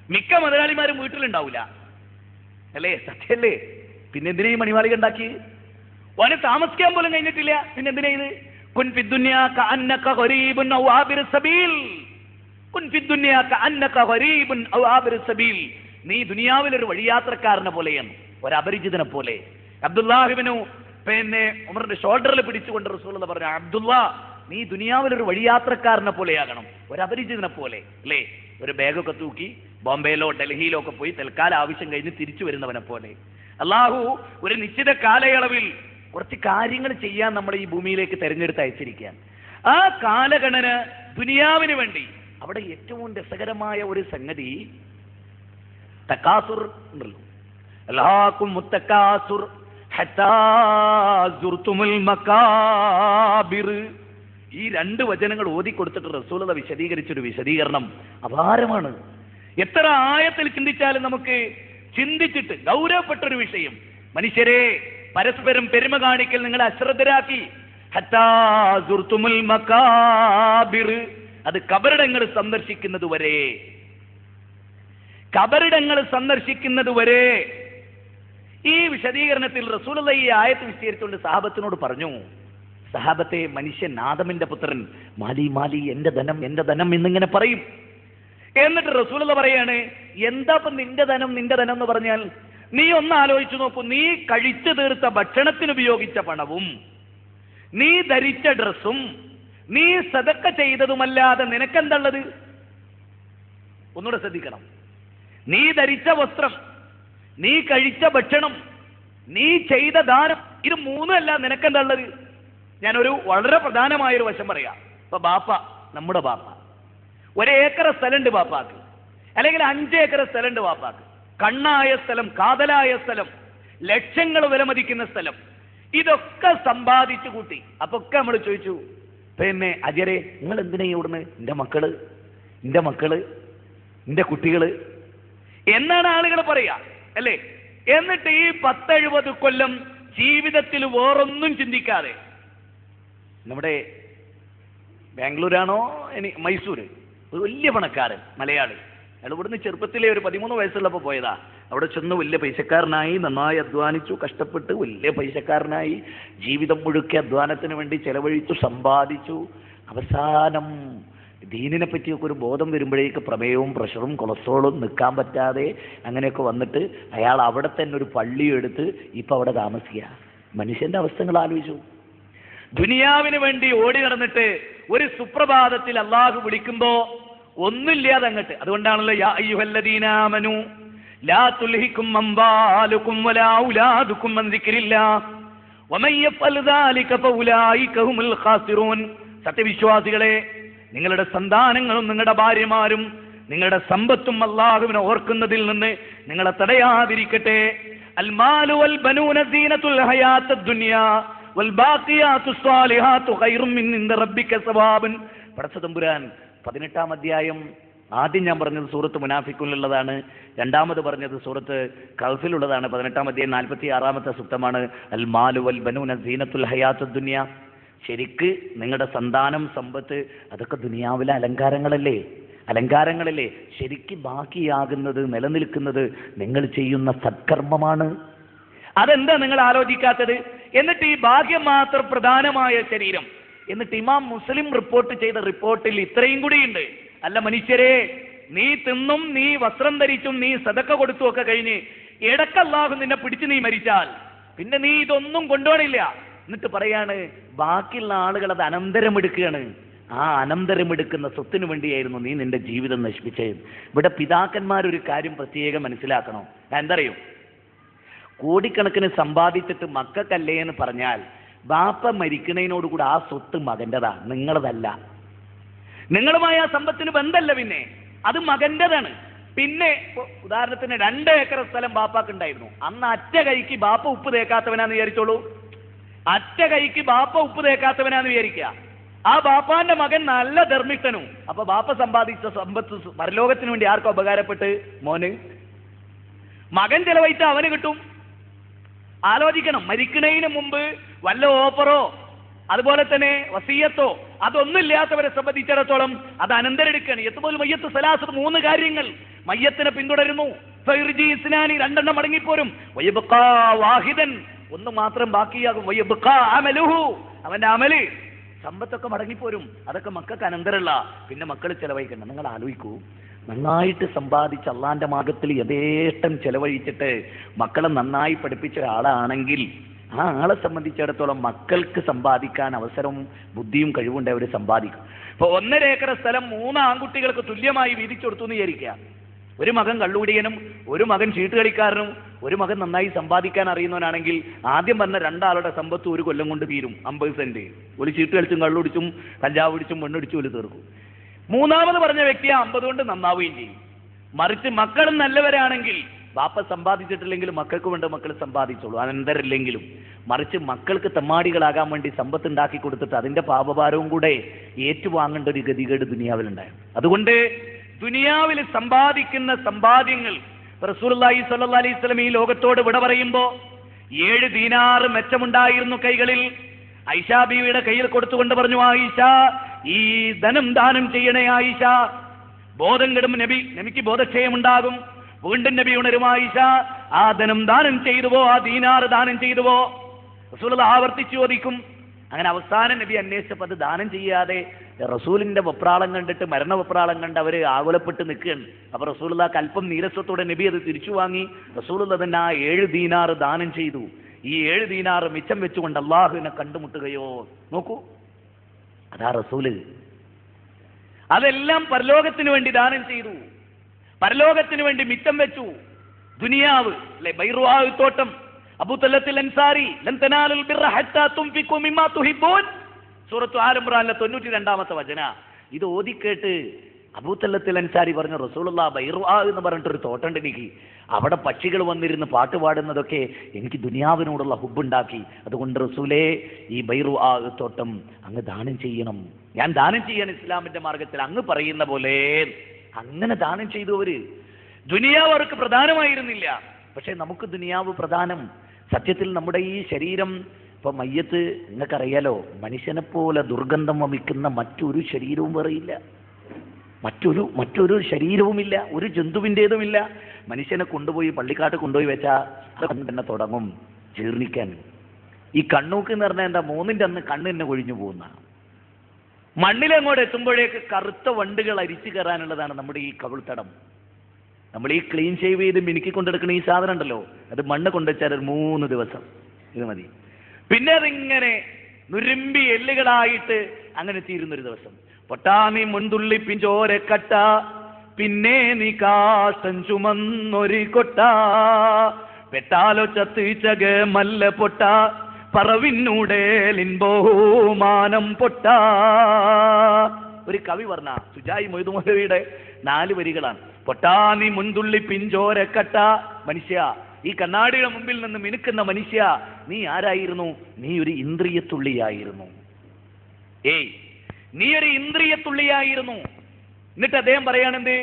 മിക്ക മുതലാളിമാരും വീട്ടിലുണ്ടാവില്ല, അല്ലേ? സത്യല്ലേ? പിന്നെ എന്തിനാ ഈ മണിമാളിക ഉണ്ടാക്കി? ഓന് താമസിക്കാൻ പോലും കഴിഞ്ഞിട്ടില്ല, പിന്നെ എന്തിനാ ഇത്? കുൻ ഫി ദുനിയാ കഅന്നക ഗരീബുൻ ഔ ആബിർ സബീൽ. കുൻ ഫി ദുനിയാ കഅന്നക ഗരീബുൻ ഔ ആബിർ സബീൽ. നീ ദുനിയാവിൽ ഒരു വഴിയാത്രക്കാരനെ പോലെയാണ്, ഒരു അപരിചിതനെ പോലെ. അബ്ദുല്ലാഹിബ്നു പിന്നെ ഉമറിന്റെ ഷോൾഡറിൽ പിടിച്ചുകൊണ്ട് റസൂലുള്ളാഹി പറഞ്ഞു, അബ്ദുല്ലാ, നീ ദുനിയാവിൽ ഒരു വഴിയാത്രക്കാരനെ പോലെയാകണം, ഒരു അപരിചിതനെ പോലെ, അല്ലേ? ഒരു ബാഗൊക്കെ തൂക്കി ബോംബെയിലോ ഡൽഹിയിലോ ഒക്കെ പോയി തൽക്കാല ആവശ്യം കഴിഞ്ഞ് തിരിച്ചു വരുന്നവനെ പോലെ. അള്ളാഹു ഒരു നിശ്ചിത കാലയളവിൽ കുറച്ച് കാര്യങ്ങൾ ചെയ്യാൻ നമ്മൾ ഈ ഭൂമിയിലേക്ക് തെരഞ്ഞെടുത്ത് അയച്ചിരിക്കുകയാണ്. ആ കാലഗണന ദുനിയാവിന് വേണ്ടി. അവിടെ ഏറ്റവും രസകരമായ ഒരു സംഗതി തകാസുർ ഉണ്ടല്ലോ. അല്ലാഹുക്കും മുത്തകാസുർ ഹത്താ സുർതുമുൽ മകാബിർ. ഈ 2 വചനങ്ങൾ ഓതി കൊടുത്തിട്ട് റസൂലുള്ളാഹി വിശദീകരിച്ചൊരു വിശദീകരണം അപാരമാണ്. എത്ര ആയത്തിൽ ചിന്തിച്ചാലും നമുക്ക് ചിന്തിച്ചിട്ട് ഗൗരവപ്പെട്ടൊരു വിഷയം. മനുഷ്യരെ, പരസ്പരം പെരുമ കാണിക്കൽ നിങ്ങളെ അശ്രദ്ധരാക്കി. ഹത്താ സുർത്തുമുൽ മക്കാബിർ, അത് കബറിടങ്ങൾ സന്ദർശിക്കുന്നത് വരെ, കബറിടങ്ങൾ സന്ദർശിക്കുന്നത് വരെ. ഈ വിശദീകരണത്തിൽ റസൂലുള്ളാഹി ഈ ആയത്ത് വിശദീകരിച്ചുകൊണ്ട് സഹാബത്തിനോട് പറഞ്ഞു, സഹാബത്തെ, മനുഷ്യൻ ആദമിന്റെ പുത്രൻ മാലി മാലി, എന്റെ ധനം എന്റെ ധനം എന്നിങ്ങനെ പറയും. എന്നിട്ട് റസൂലുള്ളാഹി പറയാണ്, എന്താപ്പം നിന്റെ ധനം നിന്റെ ധനം എന്ന് പറഞ്ഞാൽ? നീ ഒന്ന് ആലോചിച്ചു നോക്കൂ, നീ കഴിച്ചു തീർത്ത ഭക്ഷണത്തിന് ഉപയോഗിച്ച പണവും നീ ധരിച്ച ഡ്രസ്സും നീ സദക്ക ചെയ്തതുമല്ലാതെ നിനക്കെന്തള്ളത്? ഒന്നുകൂടെ ശ്രദ്ധിക്കണം. നീ ധരിച്ച വസ്ത്രം, നീ കഴിച്ച ഭക്ഷണം, നീ ചെയ്ത ദാനം, ഇത് മൂന്നല്ല നിനക്കെന്തള്ളത്? ഞാനൊരു വളരെ പ്രധാനമായൊരു വശം പറയാം. ഇപ്പൊ ബാപ്പ, നമ്മുടെ ബാപ്പ, 1 ഏക്കർ സ്ഥലമുണ്ട് ബാപ്പാക്ക്, അല്ലെങ്കിൽ 5 ഏക്കർ സ്ഥലമുണ്ട് ബാപ്പാക്ക്. കണ്ണായ സ്ഥലം, കാതലായ സ്ഥലം, ലക്ഷങ്ങൾ വിലമതിക്കുന്ന സ്ഥലം, ഇതൊക്കെ സമ്പാദിച്ചു കൂട്ടി. അപ്പൊ ഒക്കെ നമ്മൾ ചോദിച്ചു, പിന്നെ അജരെ നിങ്ങൾ എന്തിനാ ഇവിടുന്ന്? എൻ്റെ മക്കള്, എൻ്റെ മക്കള്, എൻ്റെ കുട്ടികള് എന്നാണ് ആളുകൾ പറയാ, അല്ലേ? എന്നിട്ട് ഈ 10-70 കൊല്ലം ജീവിതത്തിൽ വേറൊന്നും ചിന്തിക്കാതെ, നമ്മുടെ ബാംഗ്ലൂരാണോ മൈസൂര്, ഒരു വലിയ പണക്കാരൻ മലയാളി, അയാൾ ഇവിടുന്ന് ചെറുപ്പത്തിലെ ഒരു 13 വയസ്സുള്ളപ്പോൾ പോയതാ. അവിടെ ചെന്ന് വലിയ പൈസക്കാരനായി, നന്നായി അധ്വാനിച്ചു, കഷ്ടപ്പെട്ട് വലിയ പൈസക്കാരനായി, ജീവിതം മുഴുക്കെ അധ്വാനത്തിന് വേണ്ടി ചെലവഴിച്ചു, സമ്പാദിച്ചു. അവസാനം ദീനിനെ പറ്റിയൊക്കെ ഒരു ബോധം വരുമ്പോഴേക്ക് പ്രമേയവും പ്രഷറും കൊളസ്ട്രോളും നിൽക്കാൻ പറ്റാതെ അങ്ങനെയൊക്കെ വന്നിട്ട് അയാൾ അവിടെ തന്നെ ഒരു പള്ളി എടുത്ത് ഇപ്പം അവിടെ താമസിക്കുക. മനുഷ്യന്റെ അവസ്ഥകൾ ആലോചിച്ചു. ദുനിയാവിന് വേണ്ടി ഓടി നടന്നിട്ട് ഒരു സുപ്രഭാതത്തിൽ അള്ളാഹു വിളിക്കുമ്പോ ഒന്നുമില്ലാതെ അങ്ങട്ട്. അതുകൊണ്ടാണല്ലോ യാ അയ്യുഹല്ലദീന ആമനൂ ലാ തുൽഹികും അംവാലുകും വലാ ഔലാദുകും അൻ ദിക്രില്ലാഹ് വമൻ യഫ്അൽ ദാലിക ഫഉലൈക ഹുമുൽ ഖാസിറൂൻ. സത്യവിശ്വാസികളെ, നിങ്ങളുടെ സന്താനങ്ങളും നിങ്ങളുടെ ഭാര്യമാരും നിങ്ങളുടെ സമ്പത്തും അല്ലാഹുവിനെ ഓർക്കുന്നതിൽ നിന്ന് നിങ്ങളെ തടയാതിരിക്കട്ടെ. അൽ മാലു വൽ ബനൂന സീനത്തുൽ ഹയാത്തദ് ദുനിയാ വൽ ബാഖിയാത്തുസ് സ്വാലിഹാത്തു ഖൈറും മിൻ ഇൻദ റബ്ബിക സവാബൻ. പടച്ച തമ്പുരാൻ 18-ാം അധ്യായം, ആദ്യം ഞാൻ പറഞ്ഞത് സൂറത്ത് മുനാഫിഖൂനിലുള്ളതാണ്, രണ്ടാമത് പറഞ്ഞത് സൂറത്ത് കഹ്ഫിലുള്ളതാണ്. 18-ാം അധ്യായം 46-ാമത്തെ സൂക്തമാണ് അൽ മാലു വൽ ബനൂന സീനത്തുൽ ഹയാത്തദ് ദുനിയാ. ശരിക്ക് നിങ്ങളുടെ സന്താനം, സമ്പത്ത്, അതൊക്കെ ദുനിയാവിലെ അലങ്കാരങ്ങളല്ലേ, അലങ്കാരങ്ങളല്ലേ. ശരിക്ക് ബാക്കിയാകുന്നത്, നിലനിൽക്കുന്നത് നിങ്ങൾ ചെയ്യുന്ന സത്കർമ്മമാണ്. അതെന്താ നിങ്ങൾ ആലോചിക്കാത്തത്? എന്നിട്ട് ഈ ഭാഗ്യം മാത്രം പ്രധാനമായ ശരീരം, എന്നിട്ട് ഇമാം മുസ്ലിം റിപ്പോർട്ട് ചെയ്ത റിപ്പോർട്ടിൽ ഇത്രയും കൂടിയുണ്ട്. അല്ല മനുഷ്യരെ, നീ തിന്നും, നീ വസ്ത്രം ധരിച്ചും, നീ സദക്ക കൊടുത്തും ഒക്കെ കഴിഞ്ഞ് ഇടക്കല്ലാഹു നിന്നെ പിടിച്ച് നീ മരിച്ചാൽ പിന്നെ നീ ഇതൊന്നും കൊണ്ടുപോകണില്ല. എന്നിട്ട് പറയാണ് ബാക്കിയുള്ള ആളുകൾ അത് അനന്തരമെടുക്കുകയാണ്. ആ അനന്തരമെടുക്കുന്ന സ്വത്തിന് വേണ്ടിയായിരുന്നു നീ നിന്റെ ജീവിതം നശിപ്പിച്ചത്. ഇവിടെ പിതാക്കന്മാരൊരു കാര്യം പ്രത്യേകം മനസ്സിലാക്കണോ? എന്തറിയോ? കോടിക്കണക്കിന് സമ്പാദിച്ചിട്ട് മക്കൾക്കല്ലേ എന്ന് പറഞ്ഞാൽ ബാപ്പ മരിക്കണതിനോടുകൂടി ആ സ്വത്ത് മകൻ്റെതാ, നിങ്ങളതല്ല. നിങ്ങളുമായി ആ സമ്പത്തിന് ബന്ധമല്ല, പിന്നെ അത് മകൻ്റെതാണ്. പിന്നെ ഉദാഹരണത്തിന് 2 ഏക്കർ സ്ഥലം ബാപ്പാക്ക് ഉണ്ടായിരുന്നു. അന്ന് അറ്റ കൈക്ക് ബാപ്പ ഉപ്പ് തേക്കാത്തവനാന്ന് വിചാരിച്ചോളൂ. അറ്റ കൈക്ക് ബാപ്പ ഉപ്പ് തേക്കാത്തവനാന്ന് വിചാരിക്കുക. ആ ബാപ്പാന്റെ മകൻ നല്ല ധർമ്മിഷ്ഠനും. അപ്പൊ ബാപ്പ സമ്പാദിച്ച സമ്പത്ത് പരലോകത്തിന് വേണ്ടി ആർക്കും ഉപകാരപ്പെട്ട്? മോന്. മകൻ ചെലവഴിച്ച അവന് കിട്ടും. ആലോചിക്കണം. മരിക്കുന്നതിന് മുമ്പ് വല്ല ഓഫറോ അതുപോലെ തന്നെ വസീയത്തോ അതൊന്നും ഇല്ലാത്തവരെ സംബന്ധിച്ചിടത്തോളം അത് അനന്തരെടുക്കുകയാണ്. എത്തുപോലെ മയ്യത്ത് സലാസത്ത് 3 കാര്യങ്ങൾ മയ്യത്തിനെ പിന്തുടരുന്നു. 2 മടങ്ങിപ്പോരും. വാഹിദൻ, 1 മാത്രം ബാക്കിയാകും. അവന്റെ അമല്, സമ്പത്തൊക്കെ മടങ്ങിപ്പോരും. അതൊക്കെ മക്കൾക്ക് അനന്തരല്ല. പിന്നെ മക്കൾ ചെലവഴിക്കണം. നിങ്ങൾ ആലോചിക്കൂ, നന്നായിട്ട് സമ്പാദിച്ച് അള്ളാന്റെ മാർഗത്തിൽ യഥേഷ്ടം ചെലവഴിച്ചിട്ട് മക്കളെ നന്നായി പഠിപ്പിച്ച ഒരാളാണെങ്കിൽ ആ ആളെ സംബന്ധിച്ചിടത്തോളം മക്കൾക്ക് സമ്പാദിക്കാൻ അവസരവും ബുദ്ധിയും കഴിവുണ്ട്, അവർ സമ്പാദിക്കും. ഇപ്പൊ 1.5 ഏക്കർ സ്ഥലം 3 ആൺകുട്ടികൾക്ക് തുല്യമായി വീതിച്ചു കൊടുത്തു എന്ന് വിചാരിക്കുക. ഒരു മകൻ കള്ളുകുടിയനും, ഒരു മകൻ ചീട്ടുകളിക്കാരനും, ഒരു മകൻ നന്നായി സമ്പാദിക്കാൻ അറിയുന്നവനാണെങ്കിൽ ആദ്യം പറഞ്ഞ 2 ആളുടെ സമ്പത്ത് 1 കൊല്ലം കൊണ്ട് തീരും. 50 സെന്റ്. ഒരു ചീട്ട് കളിച്ചും കള്ളുടിച്ചും കഞ്ചാവ് പിടിച്ചും മണ്ണടിച്ചും ഒരു തീർക്കും. 3ാമത് പറഞ്ഞ വ്യക്തി 50 കൊണ്ട് നന്നാവുകയും ചെയ്യും. മറിച്ച് മക്കളും നല്ലവരാണെങ്കിൽ ബാപ്പ സമ്പാദിച്ചിട്ടില്ലെങ്കിലും മക്കൾക്ക് വേണ്ട മക്കൾ സമ്പാദിച്ചോളൂ, അനന്തരില്ലെങ്കിലും. മറിച്ച് മക്കൾക്ക് തെമ്മാടികളാകാൻ വേണ്ടി സമ്പത്ത് ഉണ്ടാക്കി കൊടുത്തിട്ട് അതിന്റെ പാപഭാരവും കൂടെ ഏറ്റുവാങ്ങേണ്ട ഒരു ഗതികേട് ദുനിയാവിലുണ്ടായിരുന്നു. അതുകൊണ്ട് ദുനിയാവിൽ സമ്പാദിക്കുന്ന സമ്പാദ്യങ്ങൾ റസൂലുള്ളാഹി സ്വല്ലല്ലാഹി അലൈഹി വസല്ലം ഈ ലോകത്തോട് വിട പറയുമ്പോ 7 ദീനാറ് മെച്ചമുണ്ടായിരുന്നു കൈകളിൽ. ആയിഷ ബീവിയുടെ കയ്യിൽ കൊടുത്തുകൊണ്ട് പറഞ്ഞു, ആയിഷ, ഈ ധനം ദാനം ചെയ്യണേ ആയിഷ. ബോധം കെടും നബിക്ക് ബോധക്ഷയമുണ്ടാകും. വീണ്ടും നബി ഉണരും, ആയിഷ, ആ ധനം ദാനം ചെയ്തുവോ, ആ ദീനാറ് ദാനം ചെയ്തുവോ? റസൂലുള്ളാഹി ആവർത്തിച്ചു ചോദിക്കും. അങ്ങനെ അവസാനം നബി അന്വേഷിച്ചപ്പോൾ അത് ദാനം ചെയ്യാതെ റസൂലിന്റെ വെപ്രാളം കണ്ടിട്ട്, മരണ വെപ്രാളം കണ്ട് അവര് ആകുലപ്പെട്ട് നിൽക്കുകയാണ്. അപ്പൊ റസൂലുള്ളാഹിക്ക് അല്പം നീരസത്തോടെ നബി അത് തിരിച്ചു വാങ്ങി. റസൂലുള്ളാഹി തന്നെ ആ 7 ദീനാറ് ദാനം ചെയ്തു. ഈ 7 ദീനാറ് മിച്ചം വെച്ചുകൊണ്ട് അള്ളാഹുവിനെ കണ്ടുമുട്ടുകയോ? നോക്കൂ, അതാ റസൂല്. അതെല്ലാം പരലോകത്തിന് വേണ്ടി ദാനം ചെയ്തു, പരലോകത്തിന് വേണ്ടി മിച്ചം വെച്ചു. ദുനിയാവ് അല്ലെ, ബൈറുആ തോട്ടം, അബൂ തല്ലത്തുൽ അൻസാരി, ലൻ തനാലുൽ ബിർറ ഹത്താ തുൻഫിഖു മിമ്മാ തുഹിബ്ബൂൻ, സൂറത്തു ആൽ ഇംറാനിലെ 92ാമത്തെ വചന. ഇത് ഓതിക്കേട്ട് അബൂ തല്ലത്തുൽ അൻസാരി പറഞ്ഞു, റസൂലുള്ളാഹി ബൈറുആ എന്ന് പറഞ്ഞിട്ടൊരു തോട്ടമുണ്ട് എനിക്ക്, അവിടെ പക്ഷികൾ വന്നിരുന്ന് പാട്ട് പാടുന്നതൊക്കെ എനിക്ക് ദുനിയാവിനോടുള്ള ഹുബുണ്ടാക്കി. അതുകൊണ്ട് റസൂലേ, ഈ ബൈറുആ തോട്ടം അങ്ങ് ദാനം ചെയ്യണം. ഞാൻ ദാനം ചെയ്യാൻ ഇസ്ലാമിന്റെ മാർഗത്തിൽ അങ്ങ് പറയുന്ന പോലെ. അങ്ങനെ ദാനം ചെയ്തു അവര്. ദുനിയാവ് അവർക്ക് പ്രധാനമായിരുന്നില്ല. പക്ഷെ നമുക്ക് ദുനിയാവ് പ്രധാനം. സത്യത്തിൽ നമ്മുടെ ഈ ശരീരം, ഇപ്പൊ മയ്യത്ത് നിങ്ങൾക്കറിയാലോ, മനുഷ്യനെ പോലെ ദുർഗന്ധം വമിക്കുന്ന മറ്റൊരു ശരീരവും വേറെയില്ല. മറ്റൊരു ശരീരവുമില്ല, ഒരു ജന്തുവിൻ്റെതുമില്ല. മനുഷ്യനെ കൊണ്ടുപോയി പള്ളിക്കാട്ട് കൊണ്ടുപോയി വെച്ചാൽ തന്നെ തുടങ്ങും ജീർണിക്കാൻ. ഈ കണ്ണൂക്ക് എന്ന് പറഞ്ഞാൽ എന്താ, 3ന്റെ അന്ന് കണ്ണ് തന്നെ കൊഴിഞ്ഞു പോകുന്ന. മണ്ണിലങ്ങോട്ട് എത്തുമ്പോഴേക്ക് കറുത്ത വണ്ടുകൾ അരിച്ചു കയറാനുള്ളതാണ് നമ്മുടെ ഈ കവിൾത്തടം. നമ്മൾ ഈ ക്ലീൻ ഷേവ് ചെയ്ത് മിനുക്കിക്കൊണ്ടെടുക്കുന്ന ഈ സാധനം ഉണ്ടല്ലോ, അത് മണ്ണ് കൊണ്ടുവച്ചാൽ ഒരു 3 ദിവസം ഇത് മതി. പിന്നെ അതിങ്ങനെ നുരുമ്പി എല്ലുകളായിട്ട് അങ്ങനെ തീരുന്നൊരു ദിവസം. പൊട്ടാ നീ മുൻതുള്ളി പിഞ്ചോരെ കട്ട, പിന്നെ നീ കാഷ്ടം ചുമന്നൊരു കൊട്ട, പെട്ടാലോ ചത്തിച്ചക മല്ല പൊട്ട, പറവിന്നൂടേലിൻ ബഹുമാനം പൊട്ട. ഒരു കവി പറഞ്ഞ സുജായി മൊയ്തു മൗലവിയുടെ 4 വരികളാണ്. പൊട്ടാ നീ മുൻതുള്ളി പിഞ്ചോരെ കട്ട, മനുഷ്യ, ഈ കണ്ണാടിയുടെ മുമ്പിൽ നിന്ന് മിനുക്കുന്ന മനുഷ്യ, നീ ആരായിരുന്നു? നീ ഒരു ഇന്ദ്രിയത്തുള്ളിയായിരുന്നു. നീ ഒരു ഇന്ദ്രിയത്തുള്ളിയായിരുന്നു. എന്നിട്ട് അദ്ദേഹം പറയാണെന്ത്?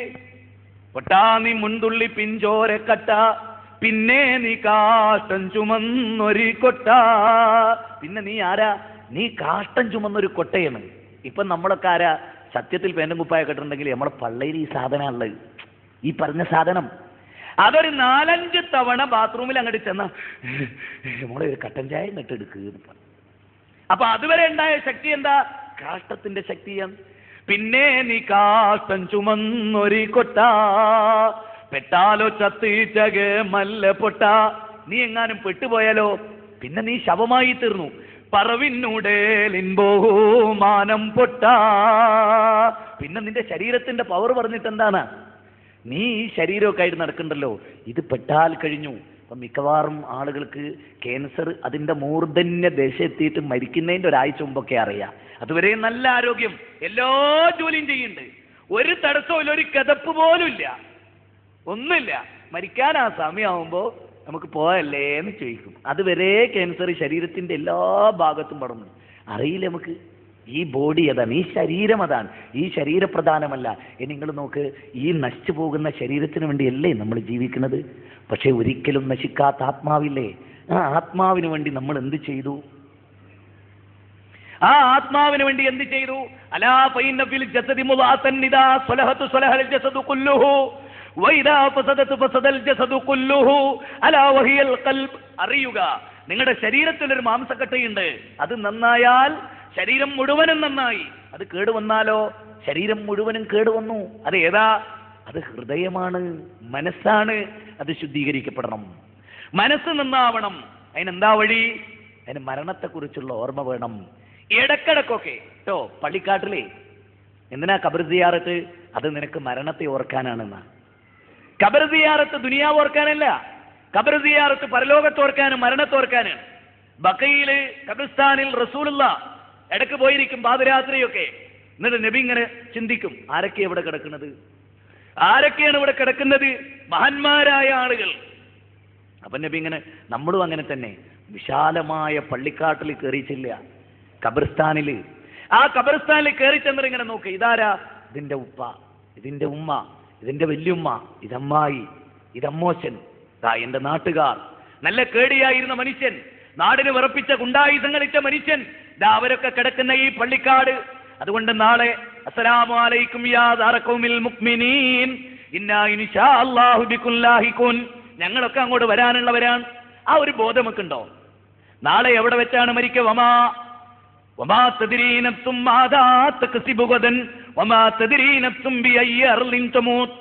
പൊട്ടാ നീ മുൻതുള്ളി പിഞ്ചോരെ കട്ട, പിന്നെ നീ കാഷ്ടം ചുമന്നൊരു കൊട്ട. പിന്നെ നീ ആരാ? നീ കാഷ്ടം ചുമന്നൊരു കൊട്ടയാണ്. ഇപ്പൊ നമ്മളൊക്കെ ആരാ? സത്യത്തിൽ പേനും കുപ്പായ കെട്ടിട്ടുണ്ടെങ്കിൽ നമ്മളെ പള്ളയിൽ ഈ സാധനമുള്ളത്, ഈ പറഞ്ഞ സാധനം. അതൊരു 4-5 തവണ ബാത്റൂമിൽ അങ്ങോട്ട് ചെന്ന നമ്മളെ ഒരു കട്ടൻ ചായ നെട്ടെടുക്കുക. അപ്പൊ അതുവരെ ഉണ്ടായ ശക്തി എന്താ? കാഷ്ടത്തിന്റെ ശക്തിയാണ്. പിന്നെ നീ കാഷ്ടം ചുമന്നൊരു കൊട്ട, പെട്ടാലോ ചത്തിച്ചക മല്ല പൊട്ട. നീ എങ്ങാനും പെട്ടുപോയാലോ പിന്നെ നീ ശവമായി തീർന്നു. പറവിന്നൂടേലിൻ ബഹുമാനം പൊട്ട. പിന്നെ നിന്റെ ശരീരത്തിന്റെ പവർ പറഞ്ഞിട്ട് എന്താണ്? നീ ഈ ശരീരമൊക്കെ ആയിട്ട് നടക്കണ്ടല്ലോ, ഇത് പെട്ടാൽ കഴിഞ്ഞു. അപ്പം മിക്കവാറും ആളുകൾക്ക് ക്യാൻസർ അതിന്റെ മൂർധന്യ ദശ എത്തിയിട്ട് മരിക്കുന്നതിന്റെ ഒരാഴ്ച മുമ്പൊക്കെ അറിയാം. അതുവരെ നല്ല ആരോഗ്യം, എല്ലാ ജോലിയും ചെയ്യുന്നുണ്ട്, ഒരു തടസ്സവും, ഒരു കിതപ്പ് പോലും ഇല്ല, ഒന്നുമില്ല. മരിക്കാൻ ആ സമയമാകുമ്പോ നമുക്ക് പോയല്ലേ എന്ന് ചോദിക്കും. അതുവരെ ക്യാൻസർ ശരീരത്തിന്റെ എല്ലാ ഭാഗത്തും പടർന്നു. അറിയില്ല നമുക്ക് ഈ ബോഡി അതാണ്, ഈ ശരീരം അതാണ്, ഈ ശരീരപ്രധാനമല്ല. നിങ്ങൾ നോക്ക്, ഈ നശിച്ചു പോകുന്ന ശരീരത്തിന് വേണ്ടിയല്ലേ നമ്മൾ ജീവിക്കുന്നത്? പക്ഷെ ഒരിക്കലും നശിക്കാത്ത ആത്മാവില്ലേ? ആ ആത്മാവിന് വേണ്ടി നമ്മൾ എന്ത് ചെയ്തു? ആ ആത്മാവിന് വേണ്ടി എന്ത് ചെയ്തു? അലാ ഫഇന്ന ഫിൽ ജസദി മുദാഅതൻ ഇദാ സ്വലഹതു സ്വലഹൽ ജസദു കുല്ലുഹു വഇദാ ഫസദതു ഫസദൽ ജസദു കുല്ലുഹു അലാ വഹിയൽ ഖൽബ്. അറിയുക, നിങ്ങളുടെ ശരീരത്തിൽ ഒരു മാംസക്കട്ടയുണ്ട്, അത് നന്നായാൽ ശരീരം മുഴുവനും നന്നായി. അത് കേടുവന്നാലോ ശരീരം മുഴുവനും കേടുവന്നു. അത് ഏതാ? അത് ഹൃദയമാണ്, മനസ്സാണ്. അത് ശുദ്ധീകരിക്കപ്പെടണം, മനസ്സ് നന്നാവണം. അതിനെന്താ വഴി? അതിന് മരണത്തെക്കുറിച്ചുള്ള ഓർമ്മ വേണം. ഇടക്കിടക്കൊക്കെ കേട്ടോ. പള്ളിക്കാട്ടിലെ എന്തിനാ ഖബർ സിയാറത്ത്? അത് നിനക്ക് മരണത്തെ ഓർക്കാനാണെന്നാ. ഖബർ സിയാറത്ത് ദുനിയാവ് ഓർക്കാനല്ല, ഖബർ സിയാറത്ത് പരലോകത്ത് ഓർക്കാനും മരണത്തെ ഓർക്കാനാണ്. ബഖയില് ഖബർസ്ഥാനിൽ റസൂലുള്ളാഹ് ഇടക്ക് പോയിരിക്കും പാതിരാത്രിയൊക്കെ. എന്നിട്ട് നബി ഇങ്ങനെ ചിന്തിക്കും, ആരൊക്കെയാണ് ഇവിടെ കിടക്കുന്നത്? ആരൊക്കെയാണ് ഇവിടെ കിടക്കുന്നത്? മഹാന്മാരായ ആളുകൾ. അപ്പൊ നബി ഇങ്ങനെ, നമ്മളും അങ്ങനെ തന്നെ വിശാലമായ പള്ളിക്കാട്ടിൽ കയറി ചെല്ലുക, ഖബർസ്ഥാനില്. ആ ഖബർസ്ഥാനിൽ കയറി ചെന്നിട്ട് ഇങ്ങനെ നോക്കുക, ഇതാരാ? ഇതിന്റെ ഉപ്പ. ഇതിൻ്റെ ഉമ്മ, ഇതിൻ്റെ വല്യുമ്മ, ഇതമ്മായി, ഇതമ്മോശൻ, എൻ്റെ നാട്ടുകാർ, നല്ല കേടിയായിരുന്ന മനുഷ്യൻ, നാടിന് വിറപ്പിച്ച ഗുണ്ടായുധങ്ങളിട്ട മനുഷ്യൻ, അവരൊക്കെ കിടക്കുന്ന ഈ പള്ളിക്കാട്. അതുകൊണ്ട് നാളെ അസ്സലാമു അലൈക്കും യാ ദാറ ഖൗമിൽ മുഅ്മിനീൻ ഇന്നാ ഇൻഷാ അല്ലാഹു ബികും ലാഹിഖൂൻ, ഞങ്ങളൊക്കെ അങ്ങോട്ട് വരാനുള്ളവരാണ്. ആ ഒരു ബോധം നമുക്കുണ്ടോ? നാളെ എവിടെ വെച്ചാണ് മരിക്കുക? വമാ തദ്രീ നഫ്സും മാദാ തക്സിബു ഗദൻ വമാ തദ്രീ നഫ്സും ബിഅയ്യി അർളിൻ തമൂത്ത്.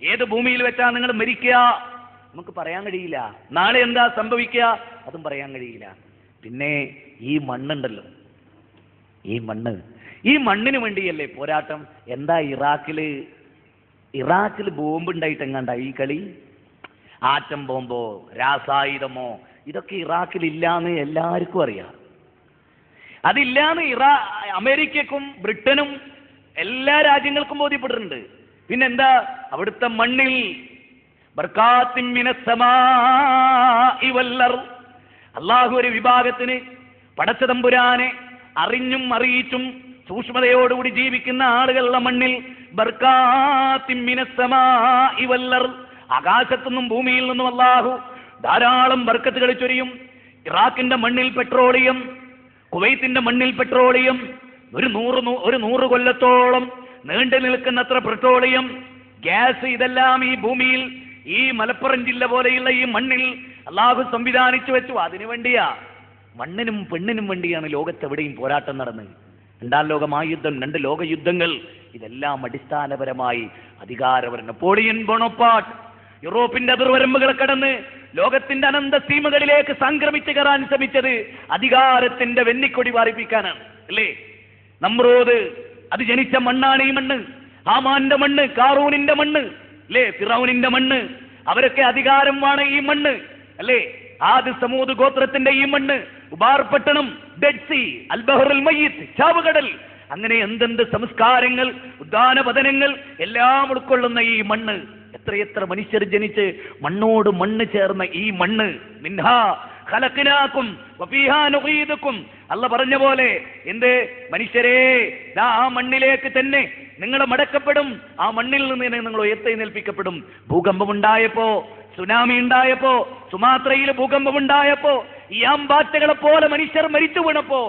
ഏത് ഭൂമിയിൽ വെച്ചാണ് നിങ്ങൾ മരിക്കുക? നമുക്ക് പറയാൻ കഴിയില്ല. നാളെ എന്താ സംഭവിക്കുക? അതും പറയാൻ കഴിയില്ല. പിന്നെ ഈ മണ്ണുണ്ടല്ലോ, ഈ മണ്ണിന് വേണ്ടിയല്ലേ പോരാട്ടം. എന്താ ഇറാഖിൽ ബോംബ് ഉണ്ടായിട്ടെങ്ങാണ്ട ഈ കളി? ആറ്റം ബോംബോ രാസായുധമോ ഇതൊക്കെ ഇറാഖിലില്ലാന്ന് എല്ലാവർക്കും അറിയാം. അതില്ലാന്ന് അമേരിക്കക്കും ബ്രിട്ടനും എല്ലാ രാജ്യങ്ങൾക്കും ബോധ്യപ്പെട്ടിട്ടുണ്ട്. പിന്നെന്താ? അവിടുത്തെ മണ്ണിൽ അള്ളാഹു ഒരു വിഭാഗത്തിന് പടച്ചതമ്പുരാനെ അറിഞ്ഞും അറിയിച്ചും സൂക്ഷ്മതയോടുകൂടി ജീവിക്കുന്ന ആളുകളുടെ മണ്ണിൽ ആകാശത്തുനിന്നും ഭൂമിയിൽ നിന്നും അള്ളാഹു ധാരാളം ബർക്കത്തുകൾ ചൊരിയും. ഇറാഖിന്റെ മണ്ണിൽ പെട്രോളിയം, കുവൈത്തിന്റെ മണ്ണിൽ പെട്രോളിയം, ഒരു 100 കൊല്ലത്തോളം നീണ്ടു നിൽക്കുന്നത്ര പെട്രോളിയം, ഗ്യാസ്, ഇതെല്ലാം ഈ ഭൂമിയിൽ, ഈ മലപ്പുറം ജില്ല പോലെയുള്ള ഈ മണ്ണിൽ അള്ളാഹു സംവിധാനിച്ചു വെച്ചു. അതിനു വേണ്ടിയാ, മണ്ണിനും പെണ്ണിനും വേണ്ടിയാണ് ലോകത്തെവിടെയും പോരാട്ടം നടന്നത്. 2ാം ലോക മഹായുദ്ധം, 2 ലോകയുദ്ധങ്ങൾ, ഇതെല്ലാം അടിസ്ഥാനപരമായി അധികാരപരം. നെപ്പോളിയൻ ബോണപ്പാർട്ട് യൂറോപ്പിന്റെ അതിർവരമ്പുകൾ കടന്ന് ലോകത്തിന്റെ അനന്ത സീമകളിലേക്ക് സംക്രമിച്ചു കയറാൻ ശ്രമിച്ചത് അധികാരത്തിന്റെ വെന്നിക്കൊടി പാറിപ്പിക്കാനാണ്, അല്ലേ? നമ്രൂദ്, അത് ജനിച്ച മണ്ണാണ് ഈ മണ്ണ്. ഹാമാന്റെ മണ്ണ്, കാറൂനിന്റെ മണ്ണ്, അല്ലേ? ഫിറൗനിന്റെ മണ്ണ്. അവരൊക്കെ അധികാരമാണ് ഈ മണ്ണ്, അല്ലേ? ആദ് സമൂദ് ഗോത്രത്തിന്റെ ഈ മണ്ണ്, ഉബാർപട്ടണം, ഡെഡ് സീ, അൽ ബഹറുൽ മയ്യിത്ത്, ചാവുകടൽ, അങ്ങനെ എന്തെന്ത് സംസ്കാരങ്ങൾ, ഉദ്യാനപതനങ്ങൾ എല്ലാം ഉൾക്കൊള്ളുന്ന ഈ മണ്ണ്. എത്രയെത്ര മനുഷ്യർ ജനിച്ച് മണ്ണോട് മണ്ണ് ചേർന്ന ഈ മണ്ണ്. മിൻഹാ ഖലഖനാകും വഫീഹാ നുഈദുകും. അല്ലാഹ് പറഞ്ഞ പോലെ എന്ത് മനുഷ്യരെ, ആ മണ്ണിലേക്ക് തന്നെ നിങ്ങൾ മടക്കപ്പെടും, ആ മണ്ണിൽ നിന്ന് നിങ്ങൾ ഉയർത്തെഴുന്നേൽപ്പിക്കപ്പെടും. ഭൂകമ്പമുണ്ടായപ്പോ, സുനാമി ഉണ്ടായപ്പോ, സുമാത്രയിൽ ഭൂകമ്പമുണ്ടായപ്പോ, ഈ ആമ്പാറ്റകളെ പോലെ മനുഷ്യർ മരിച്ചു വീണപ്പോ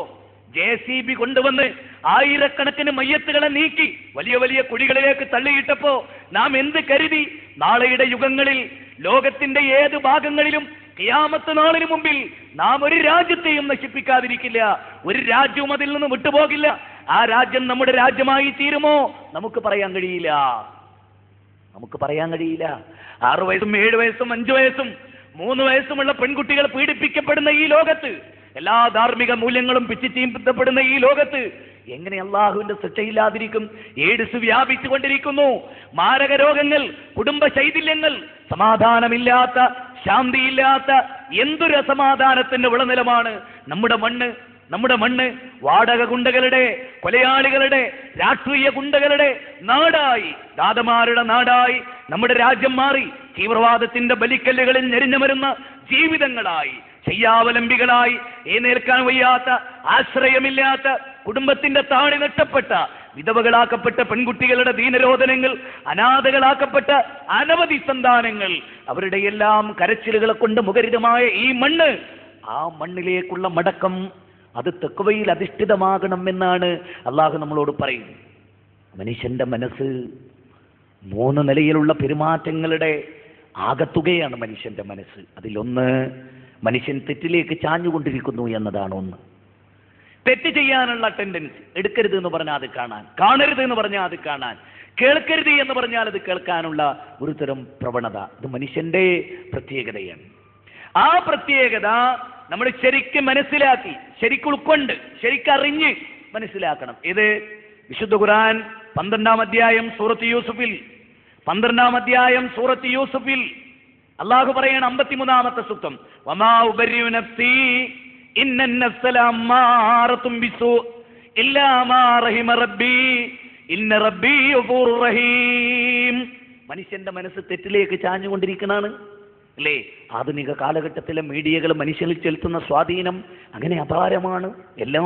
JCB കൊണ്ടുവന്ന് ആയിരക്കണക്കിന് മയ്യത്തുകളെ നീക്കി വലിയ വലിയ കുഴികളിലേക്ക് തള്ളിയിട്ടപ്പോ നാം എന്ത് കരുതി? നാളെയുടെ യുഗങ്ങളിൽ ലോകത്തിന്റെ ഏത് ഭാഗങ്ങളിലും ഖിയാമത്ത് നാളിന് മുമ്പിൽ നാം ഒരു രാജ്യത്തെയും നശിപ്പിക്കാതിരിക്കില്ല, ഒരു രാജ്യവും അതിൽ നിന്ന് വിട്ടുപോകില്ല. ആ രാജ്യം നമ്മുടെ രാജ്യമായി തീരുമോ? നമുക്ക് പറയാൻ കഴിയില്ല. 6 വയസ്സും 7 വയസ്സും 5 വയസ്സും 3 വയസ്സുമുള്ള പെൺകുട്ടികൾ പീഡിപ്പിക്കപ്പെടുന്ന ഈ ലോകത്ത്, എല്ലാ ധാർമ്മിക മൂല്യങ്ങളും പിച്ചിച്ചീന്തപ്പെടുന്ന ഈ ലോകത്ത് എങ്ങനെ അള്ളാഹുവിന്റെ ശിക്ഷയില്ലാതിരിക്കും? എയ്ഡ്സ് വ്യാപിച്ചുകൊണ്ടിരിക്കുന്നു, മാരക രോഗങ്ങൾ, കുടുംബ ശൈഥില്യങ്ങൾ, സമാധാനമില്ലാത്ത, ശാന്തിയില്ലാത്ത എന്തൊരു അസമാധാനത്തിന്റെ വിളനിലമാണ് നമ്മുടെ മണ്ണ്. വാടക ഗുണ്ടകളുടെ, കൊലയാളികളുടെ, രാഷ്ട്രീയ ഗുണ്ടകളുടെ നാടായി, ദാതമാരുടെ നാടായി നമ്മുടെ രാജ്യം മാറി. തീവ്രവാദത്തിന്റെ ബലിക്കല്ലുകളിൽ ഞെരിഞ്ഞമരുന്ന ജീവിതങ്ങളായി, ശയ്യാവലംബികളായി, എഴുന്നേൽക്കാൻ വയ്യാത്ത, ആശ്രയമില്ലാത്ത, കുടുംബത്തിന്റെ താഴെ നഷ്ടപ്പെട്ട, വിധവകളാക്കപ്പെട്ട പെൺകുട്ടികളുടെ ദീനരോധനങ്ങൾ, അനാഥകളാക്കപ്പെട്ട അനവധി സന്താനങ്ങൾ, അവരുടെ എല്ലാം കരച്ചിലുകളെ കൊണ്ട് മുഖരിതമായ ഈ മണ്ണ്, ആ മണ്ണിലേക്കുള്ള മടക്കം അത് തഖ്വയിൽ അധിഷ്ഠിതമാകണം എന്നാണ് അള്ളാഹു നമ്മളോട് പറയുന്നത്. മനുഷ്യന്റെ മനസ്സ് 3 നിലയിലുള്ള പെരുമാറ്റങ്ങളുടെ ആകത്തുകയാണ് മനുഷ്യന്റെ മനസ്സ്. അതിലൊന്ന്, മനുഷ്യൻ തെറ്റിലേക്ക് ചാഞ്ഞുകൊണ്ടിരിക്കുന്നു എന്നതാണ് ഒന്ന്. തെറ്റ് ചെയ്യാനുള്ള ടെൻഡൻസി. എടുക്കരുത് എന്ന് പറഞ്ഞാൽ അത് കാണാൻ, കാണരുത് എന്ന് പറഞ്ഞാൽ അത് കാണാൻ, കേൾക്കരുത് എന്ന് പറഞ്ഞാൽ അത് കേൾക്കാനുള്ള ഒരു തരം പ്രവണത. ഇത് മനുഷ്യന്റെ പ്രത്യേകതയാണ്. ആ പ്രത്യേകത നമ്മൾ ശരിക്കും മനസ്സിലാക്കി, ശരിക്കും ഉൾക്കൊണ്ട്, ശരിക്കറിഞ്ഞ് മനസ്സിലാക്കണം. ഇത് വിശുദ്ധ ഖുർആൻ 12-ാം അധ്യായം സൂറത്ത് യൂസുഫിൽ അള്ളാഹു പറയാണ് 53-ാമത്തെ സൂക്തം, വമാ ഉബരിഉ നഫ്സി ഇന്നൻ നഫ്സ ലഅമ്മാറത്തും ബിസൂ ഇല്ലാ മാ റഹിമ റബ്ബി ഇന്ന റബ്ബി ഗഫൂറുർ റഹീം. മനുഷ്യന്റെ മനസ്സ് തെറ്റിലേക്ക് ചാഞ്ഞുകൊണ്ടിരിക്കണാണ്, അല്ലേ? ആധുനിക കാലഘട്ടത്തിലെ മീഡിയകൾ മനുഷ്യനിൽ ചെലുത്തുന്ന സ്വാധീനം അങ്ങനെ അപാരമാണ്. എല്ലാ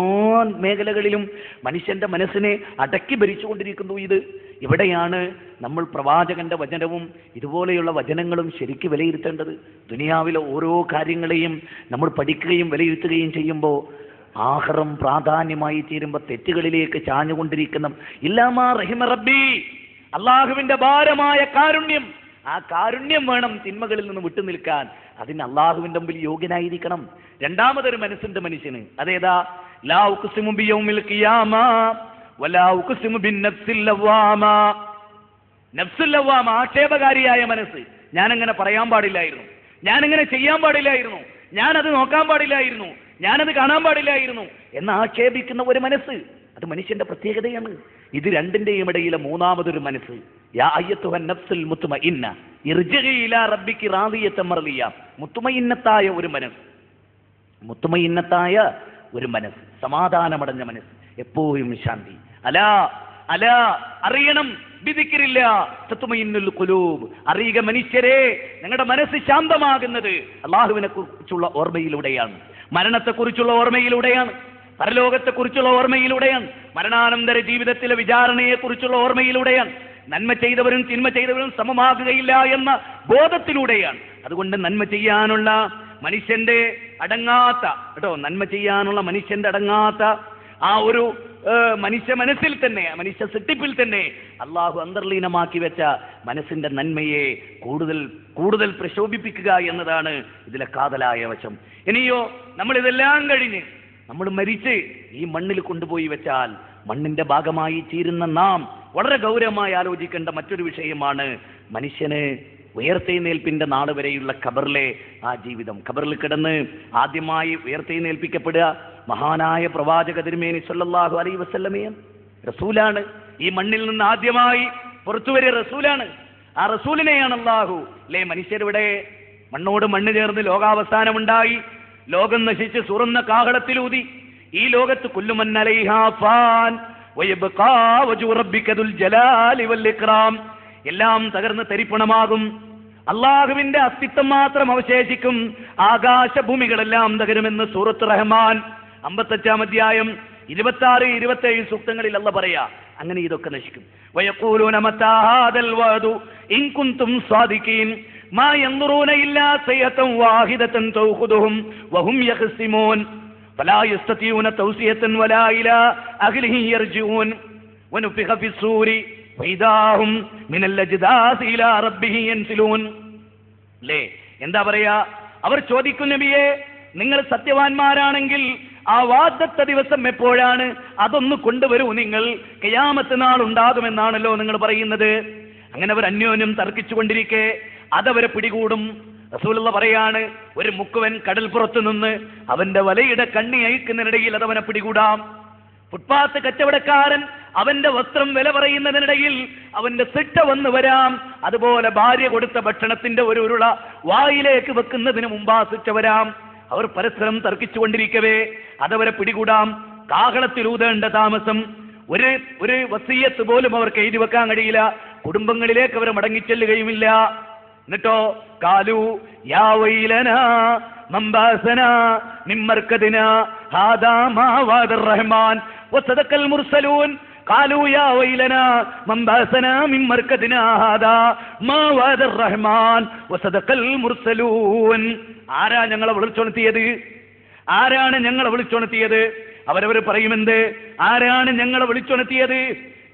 മേഖലകളിലും മനുഷ്യന്റെ മനസ്സിനെ അടക്കി ഭരിച്ചുകൊണ്ടിരിക്കുന്നു. ഇവിടെയാണ് നമ്മൾ പ്രവാചകന്റെ വചനവും ഇതുപോലെയുള്ള വചനങ്ങളും ശരിക്ക് വിലയിരുത്തേണ്ടത്. ദുനിയാവിലെ ഓരോ കാര്യങ്ങളെയും നമ്മൾ പഠിക്കുകയും വിലയിരുത്തുകയും ചെയ്യുമ്പോൾ ആഖിറം പ്രാധാന്യമായി തീരുമ്പോൾ തെറ്റുകളിലേക്ക് ചാഞ്ഞുകൊണ്ടിരിക്കുന്ന ഇല്ലാമാ റഹിമ റബ്ബി, അള്ളാഹുവിന്റെ ഭാരമായ കാരുണ്യം, ആ കാരുണ്യം വേണം തിന്മകളിൽ നിന്ന് വിട്ടുനിൽക്കാൻ. അതിന് അള്ളാഹുവിന്റെ മുമ്പിൽ യോഗ്യനായിരിക്കണം. രണ്ടാമതൊരു മനസ്സിന്റെ മനുഷ്യന് അതേതാ? ലാ ഉഖ്സിമു ബിയൗമിൽ ഖിയാമ വലാ ഉഖ്സിമു ബിന്നഫ്സിൽ ലവ്വാമ. നഫ്സുൽ ലവ്വാമ, ആക്ഷേപകാരിയായ മനസ്സ്. ഞാനങ്ങനെ പറയാൻ പാടില്ലായിരുന്നു, ഞാനങ്ങനെ ചെയ്യാൻ പാടില്ലായിരുന്നു, ഞാനത് നോക്കാൻ പാടില്ലായിരുന്നു, ഞാനത് കാണാൻ പാടില്ലായിരുന്നു എന്ന് ആക്ഷേപിക്കുന്ന ഒരു മനസ്സ്, അത് മനുഷ്യന്റെ പ്രത്യേകതയാണ്. ഇത് രണ്ടിന്റെയും ഇടയിലെ മൂന്നാമതൊരു മനസ്സ്, യാ അയ്യത്തുഹൻ നഫ്സുൽ മുത്മഇന്ന ഇർജിഇ ഇലാ റബ്ബികി റാദിയതൻ മർദിയ. മുത്മഇന്നത്തായ ഒരു മനസ്സ്, മുത്മഇന്നത്തായ ഒരു മനസ്സ്, സമാധാനമടഞ്ഞ മനസ്സ്, എപ്പോഴും ശാന്തി. അലാ അലാ, അറിയണം, ബിദിക്രില്ല തത്മഇന്നുൽ ഖുലൂബ്, അറിയുക മനുഷ്യരെ, നിങ്ങളുടെ മനസ്സ് ശാന്തമാകുന്നത് അല്ലാഹുവിനെ കുറിച്ചുള്ള ഓർമ്മയിലൂടെയാണ്, മരണത്തെക്കുറിച്ചുള്ള ഓർമ്മയിലൂടെയാണ്, പരലോകത്തെക്കുറിച്ചുള്ള ഓർമ്മയിലൂടെയാണ്, മരണാനന്തര ജീവിതത്തിലെ വിചാരണയെക്കുറിച്ചുള്ള ഓർമ്മയിലൂടെയാണ്, നന്മ ചെയ്തവരും തിന്മ ചെയ്തവരും സമമാകുകയില്ല എന്ന ബോധത്തിലൂടെയാണ്. അതുകൊണ്ട് നന്മ ചെയ്യാനുള്ള മനുഷ്യന്റെ അടങ്ങാത്ത നന്മ ചെയ്യാനുള്ള മനുഷ്യന്റെ അടങ്ങാത്ത ആ ഒരു മനുഷ്യ മനസ്സിൽ തന്നെ, മനുഷ്യ സൃഷ്ടിപ്പിൽ തന്നെ അള്ളാഹു അന്തർലീനമാക്കി വെച്ച മനസ്സിന്റെ നന്മയെ കൂടുതൽ കൂടുതൽ പ്രശോഭിപ്പിക്കുക എന്നതാണ് ഇതിലെ കാതലായ വശം. ഇനിയോ നമ്മളിതെല്ലാം കഴിഞ്ഞ് നമ്മൾ മരിച്ച് ഈ മണ്ണിൽ കൊണ്ടുപോയി വെച്ചാൽ മണ്ണിന്റെ ഭാഗമായി തീരുന്ന നാം വളരെ ഗൗരവമായി ആലോചിക്കേണ്ട മറ്റൊരു വിഷയമാണ് മനുഷ്യന് ഉയർത്തെഴുന്നേൽപ്പിന്റെ നാൾ വരെയുള്ള ഖബറിലെ ആ ജീവിതം. ഖബറിൽ കിടന്ന് ആദ്യമായി ഉയർത്തെഴുന്നേൽപ്പിക്കപ്പെടുക മഹാനായ പ്രവാചക തിരുമേനി സല്ലല്ലാഹു അലൈഹി വസല്ലമയാണ്, റസൂലാണ്. ഈ മണ്ണിൽ നിന്ന് ആദ്യമായി പുറത്തുവരിക റസൂലാണ്. ആ റസൂലിനെയാണ് അല്ലാഹു മനുഷ്യരിവിടെ മണ്ണോട് മണ്ണ് ചേർന്ന് ലോകാവസാനമുണ്ടായി, ലോകം നശിച്ച് സുറന്ന കാഹളത്തിലൂതി. ഈ ലോകത്ത് കുല്ലു മൻ അലൈഹാ ഫാൻ വയബ്ഖാ വജ്ഹു റബ്ബിക ദുൽ ജലാലി വൽ ഇക്റാം, എല്ലാം തകർന്ന് തരിപ്പണമാകും, അള്ളാഹുവിന്റെ അസ്തിത്വം മാത്രം അവശേഷിക്കും, ആകാശഭൂമികളെല്ലാം തകരുമെന്ന് സൂറത്ത് റഹ്മാൻ 55-ാം അധ്യായം 26-27 സൂക്തങ്ങളിൽ അല്ലാഹ് പറയാ. അങ്ങനെ ഇതൊക്കെ നശിക്കും. വയഖൂലൂന മതാ ഹാദൽ വഅദു ഇൻ കുൻതും സാദിഖീൻ മാ യൻദുറൂന ഇല്ലാ സയ്യതൻ വാഹിദതൻ തൗഖുദുഹും വഹും യഖ്സിമൂൻ ഫലാ യസ്തതിഊന തൗസിയതൻ വലാ ഇലാ അഹ്ലിഹി യർജിഊൻ വനുഫിഖ ഫിസ്സൂരി വൈദാഹും മിനൽ അജ്ദാസി ഇലാ റബ്ബിഹി യൻസിലൂൻ. എന്താ പറയാ? അവർ ചോദിക്കും, നബിയെ, നിങ്ങൾ സത്യവാന്മാരാണെങ്കിൽ ആ വാഗ്ദത്ത ദിവസം എപ്പോഴാണ്? അതൊന്ന് കൊണ്ടുവരൂ, നിങ്ങൾ ഖിയാമത്ത് നാൾ ഉണ്ടാകുമെന്നാണല്ലോ നിങ്ങൾ പറയുന്നത്. അങ്ങനെ അവർ അന്യോന്യം തർക്കിച്ചുകൊണ്ടിരിക്കെ അതവരെ പിടികൂടും. റസൂലുള്ള പറയാണ്, ഒരു മുക്കുവൻ കടൽപ്പുറത്ത് നിന്ന് അവന്റെ വലയുടെ കണ്ണി അയക്കുന്നതിനിടയിൽ അതവനെ പിടികൂടാം. ഫുട്പാത്ത് കച്ചവടക്കാരൻ അവന്റെ വസ്ത്രം വില പറയുന്നതിനിടയിൽ അവന്റെ സിട്ട വന്നു വരാം. അതുപോലെ ഭാര്യ കൊടുത്ത ഭക്ഷണത്തിന്റെ ഒരു ഉരുള വായിലേക്ക് വെക്കുന്നതിന് മുമ്പാ സിട്ട വരാം. അവർ പരസ്പരം തർക്കിച്ചുകൊണ്ടിരിക്കവേ അതവരെ പിടികൂടാം. കാഹളത്തിലൂതേണ്ട താമസം, ഒരു വസിയത്ത് പോലും അവർക്ക് എഴുതി വെക്കാൻ കഴിയില്ല. കുടുംബങ്ങളിലേക്ക് അവർ മടങ്ങിച്ചെല്ലുകയുമില്ല. എന്നിട്ടോ കാലു യാ വൈലനാ മംബാസനാ മിമ്മർക്കദിനാ ഹാദാ മാ വഅദർ റഹ്മാൻ വസദഖൽ മുർസലൂൻ. കാലു യാ വൈലനാ മംബാസനാ മിമ്മർക്കദിനാ ഹാദാ മാ വഅദർ റഹ്മാൻ വസദഖൽ മുർസലൂൻ. ആരാ ഞങ്ങളെ വിളിച്ചുണർത്തിയത്? ആരാണ് ഞങ്ങളെ വിളിച്ചുണർത്തിയത്? അവരവർ പറയുമെന്ത്? ആരാണ് ഞങ്ങളെ വിളിച്ചുണർത്തിയത്?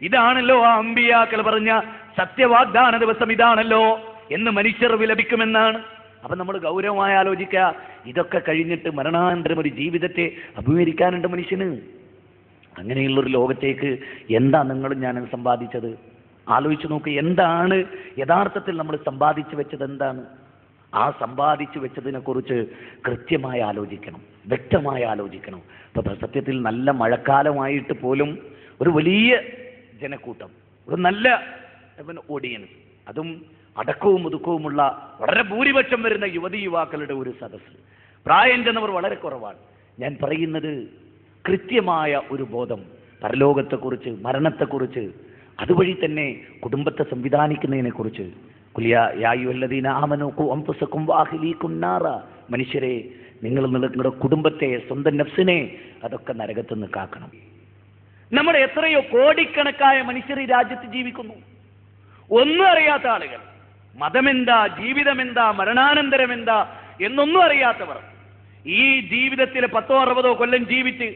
ഇതാണല്ലോ ആ അമ്പിയാക്കൾ പറഞ്ഞ സത്യവാഗ്ദാന ദിവസം, ഇതാണല്ലോ എന്ന് മനുഷ്യർ വിലപിക്കുമെന്നാണ്. അപ്പൊ നമ്മൾ ഗൗരവമായി ആലോചിക്കുക, ഇതൊക്കെ കഴിഞ്ഞിട്ട് മരണാനന്തരം ഒരു ജീവിതത്തെ അഭിമുഖീകരിക്കാനുണ്ട് മനുഷ്യന്. അങ്ങനെയുള്ളൊരു ലോകത്തേക്ക് എന്താ നിങ്ങളും ഞാനും സമ്പാദിച്ചത്? ആലോചിച്ച് നോക്ക്. എന്താണ് യഥാർത്ഥത്തിൽ നമ്മൾ സമ്പാദിച്ചു വെച്ചത്? എന്താണ്? ആ സമ്പാദിച്ചു വെച്ചതിനെ കുറിച്ച് കൃത്യമായി ആലോചിക്കണം, വ്യക്തമായി ആലോചിക്കണം. ഇപ്പൊ സത്യത്തിൽ നല്ല മഴക്കാലമായിട്ട് പോലും ഒരു വലിയ ജനക്കൂട്ടം, ഒരു നല്ല ഓഡിയൻസ്, അതും അടക്കവും ഒതുക്കവുമുള്ള വളരെ ഭൂരിപക്ഷം വരുന്ന യുവതീ-യുവാക്കളുടെ ഒരു സദസ്സ്. പ്രായം ചെന്നവർ വളരെ കുറവാണ്. ഞാൻ പറയുന്നത് കൃത്യമായ ഒരു ബോധം പരലോകത്തെക്കുറിച്ച്, മരണത്തെക്കുറിച്ച്, അതുവഴി തന്നെ കുടുംബത്തെ സംവിധാനിക്കുന്നതിനെക്കുറിച്ച് യാ അയ്യുഹല്ലദീന ആമനൂ ഖൂ അൻഫുസകും വഅഹ്ലീകും നാറ, മനുഷ്യരെ നിങ്ങൾ നിങ്ങളുടെ കുടുംബത്തെ, സ്വന്തം നഫ്സിനെ അതൊക്കെ നരകത്തിൽ നിന്ന് കാക്കണം. നമ്മുടെ എത്രയോ കോടിക്കണക്കായ മനുഷ്യർ ഈ രാജ്യത്ത് ജീവിക്കുന്നു. ഒന്നും അറിയാത്ത ആളുകൾ, മതമെന്താ, ജീവിതമെന്താ, മരണാനന്തരം എന്താ എന്നൊന്നും അറിയാത്തവർ. ഈ ജീവിതത്തിൽ 10-60 കൊല്ലം ജീവിച്ച്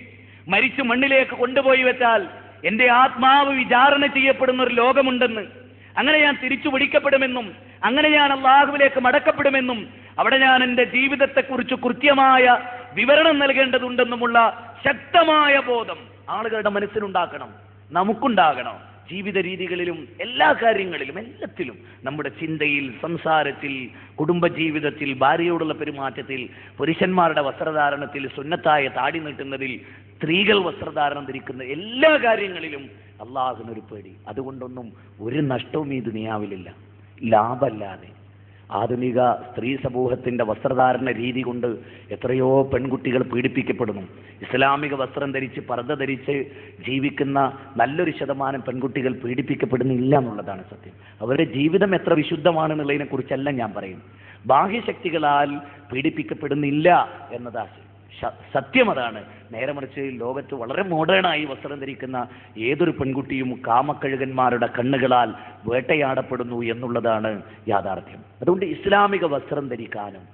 മരിച്ചു മണ്ണിലേക്ക് കൊണ്ടുപോയി വെച്ചാൽ എൻ്റെ ആത്മാവ് വിചാരണ ചെയ്യപ്പെടുന്ന ഒരു ലോകമുണ്ടെന്ന്, അങ്ങനെ ഞാൻ തിരിച്ചു പിടിക്കപ്പെടുമെന്നും അങ്ങനെ ഞാൻ അല്ലാഹുവിലേക്ക് മടക്കപ്പെടുമെന്നും അവിടെ ഞാൻ എൻ്റെ ജീവിതത്തെക്കുറിച്ച് കൃത്യമായ വിവരണം നൽകേണ്ടതുണ്ടെന്നുമുള്ള ശക്തമായ ബോധം ആളുകളുടെ മനസ്സിലുണ്ടാക്കണം, നമുക്കുണ്ടാകണം. ജീവിത രീതികളിലും എല്ലാ കാര്യങ്ങളിലും എല്ലാത്തിലും, നമ്മുടെ ചിന്തയിൽ, സംസാരത്തിൽ, കുടുംബജീവിതത്തിൽ, ഭാര്യയോടുള്ള പെരുമാറ്റത്തിൽ, പുരുഷന്മാരുടെ വസ്ത്രധാരണത്തിൽ, സുന്നത്തായ താടി നീട്ടുന്നതിൽ, സ്ത്രീകൾ വസ്ത്രധാരണം ധരിക്കുന്ന എല്ലാ കാര്യങ്ങളിലും അള്ളാഹുവിനൊരു പേടി. അതുകൊണ്ടൊന്നും ഒരു നഷ്ടവും ഈ ദുനിയാവിലില്ല, ലാഭമല്ലാതെ. ആധുനിക സ്ത്രീ സമൂഹത്തിൻ്റെ വസ്ത്രധാരണ രീതി കൊണ്ട് എത്രയോ പെൺകുട്ടികൾ പീഡിപ്പിക്കപ്പെടുന്നു. ഇസ്ലാമിക വസ്ത്രം ധരിച്ച്, പർദ്ദ ധരിച്ച് ജീവിക്കുന്ന നല്ലൊരു ശതമാനം പെൺകുട്ടികൾ പീഡിപ്പിക്കപ്പെടുന്നില്ല എന്നുള്ളതാണ് സത്യം. അവരുടെ ജീവിതം എത്ര വിശുദ്ധമാണെന്നുള്ളതിനെ കുറിച്ചല്ല ഞാൻ പറയും. ബാഹ്യശക്തികളാൽ പീഡിപ്പിക്കപ്പെടുന്നില്ല എന്നതാണ് സത്യം. അതാണ്. നേരെ മറിച്ച് ലോകത്ത് വളരെ മോഡേണായി വസ്ത്രം ധരിക്കുന്ന ഏതൊരു പെൺകുട്ടിയും കാമക്കഴുകന്മാരുടെ കണ്ണുകളാൽ വേട്ടയാടപ്പെടുന്നു എന്നുള്ളതാണ് യാഥാർത്ഥ്യം. അതുകൊണ്ട് ഇസ്ലാമിക വസ്ത്രം ധരിക്കാനും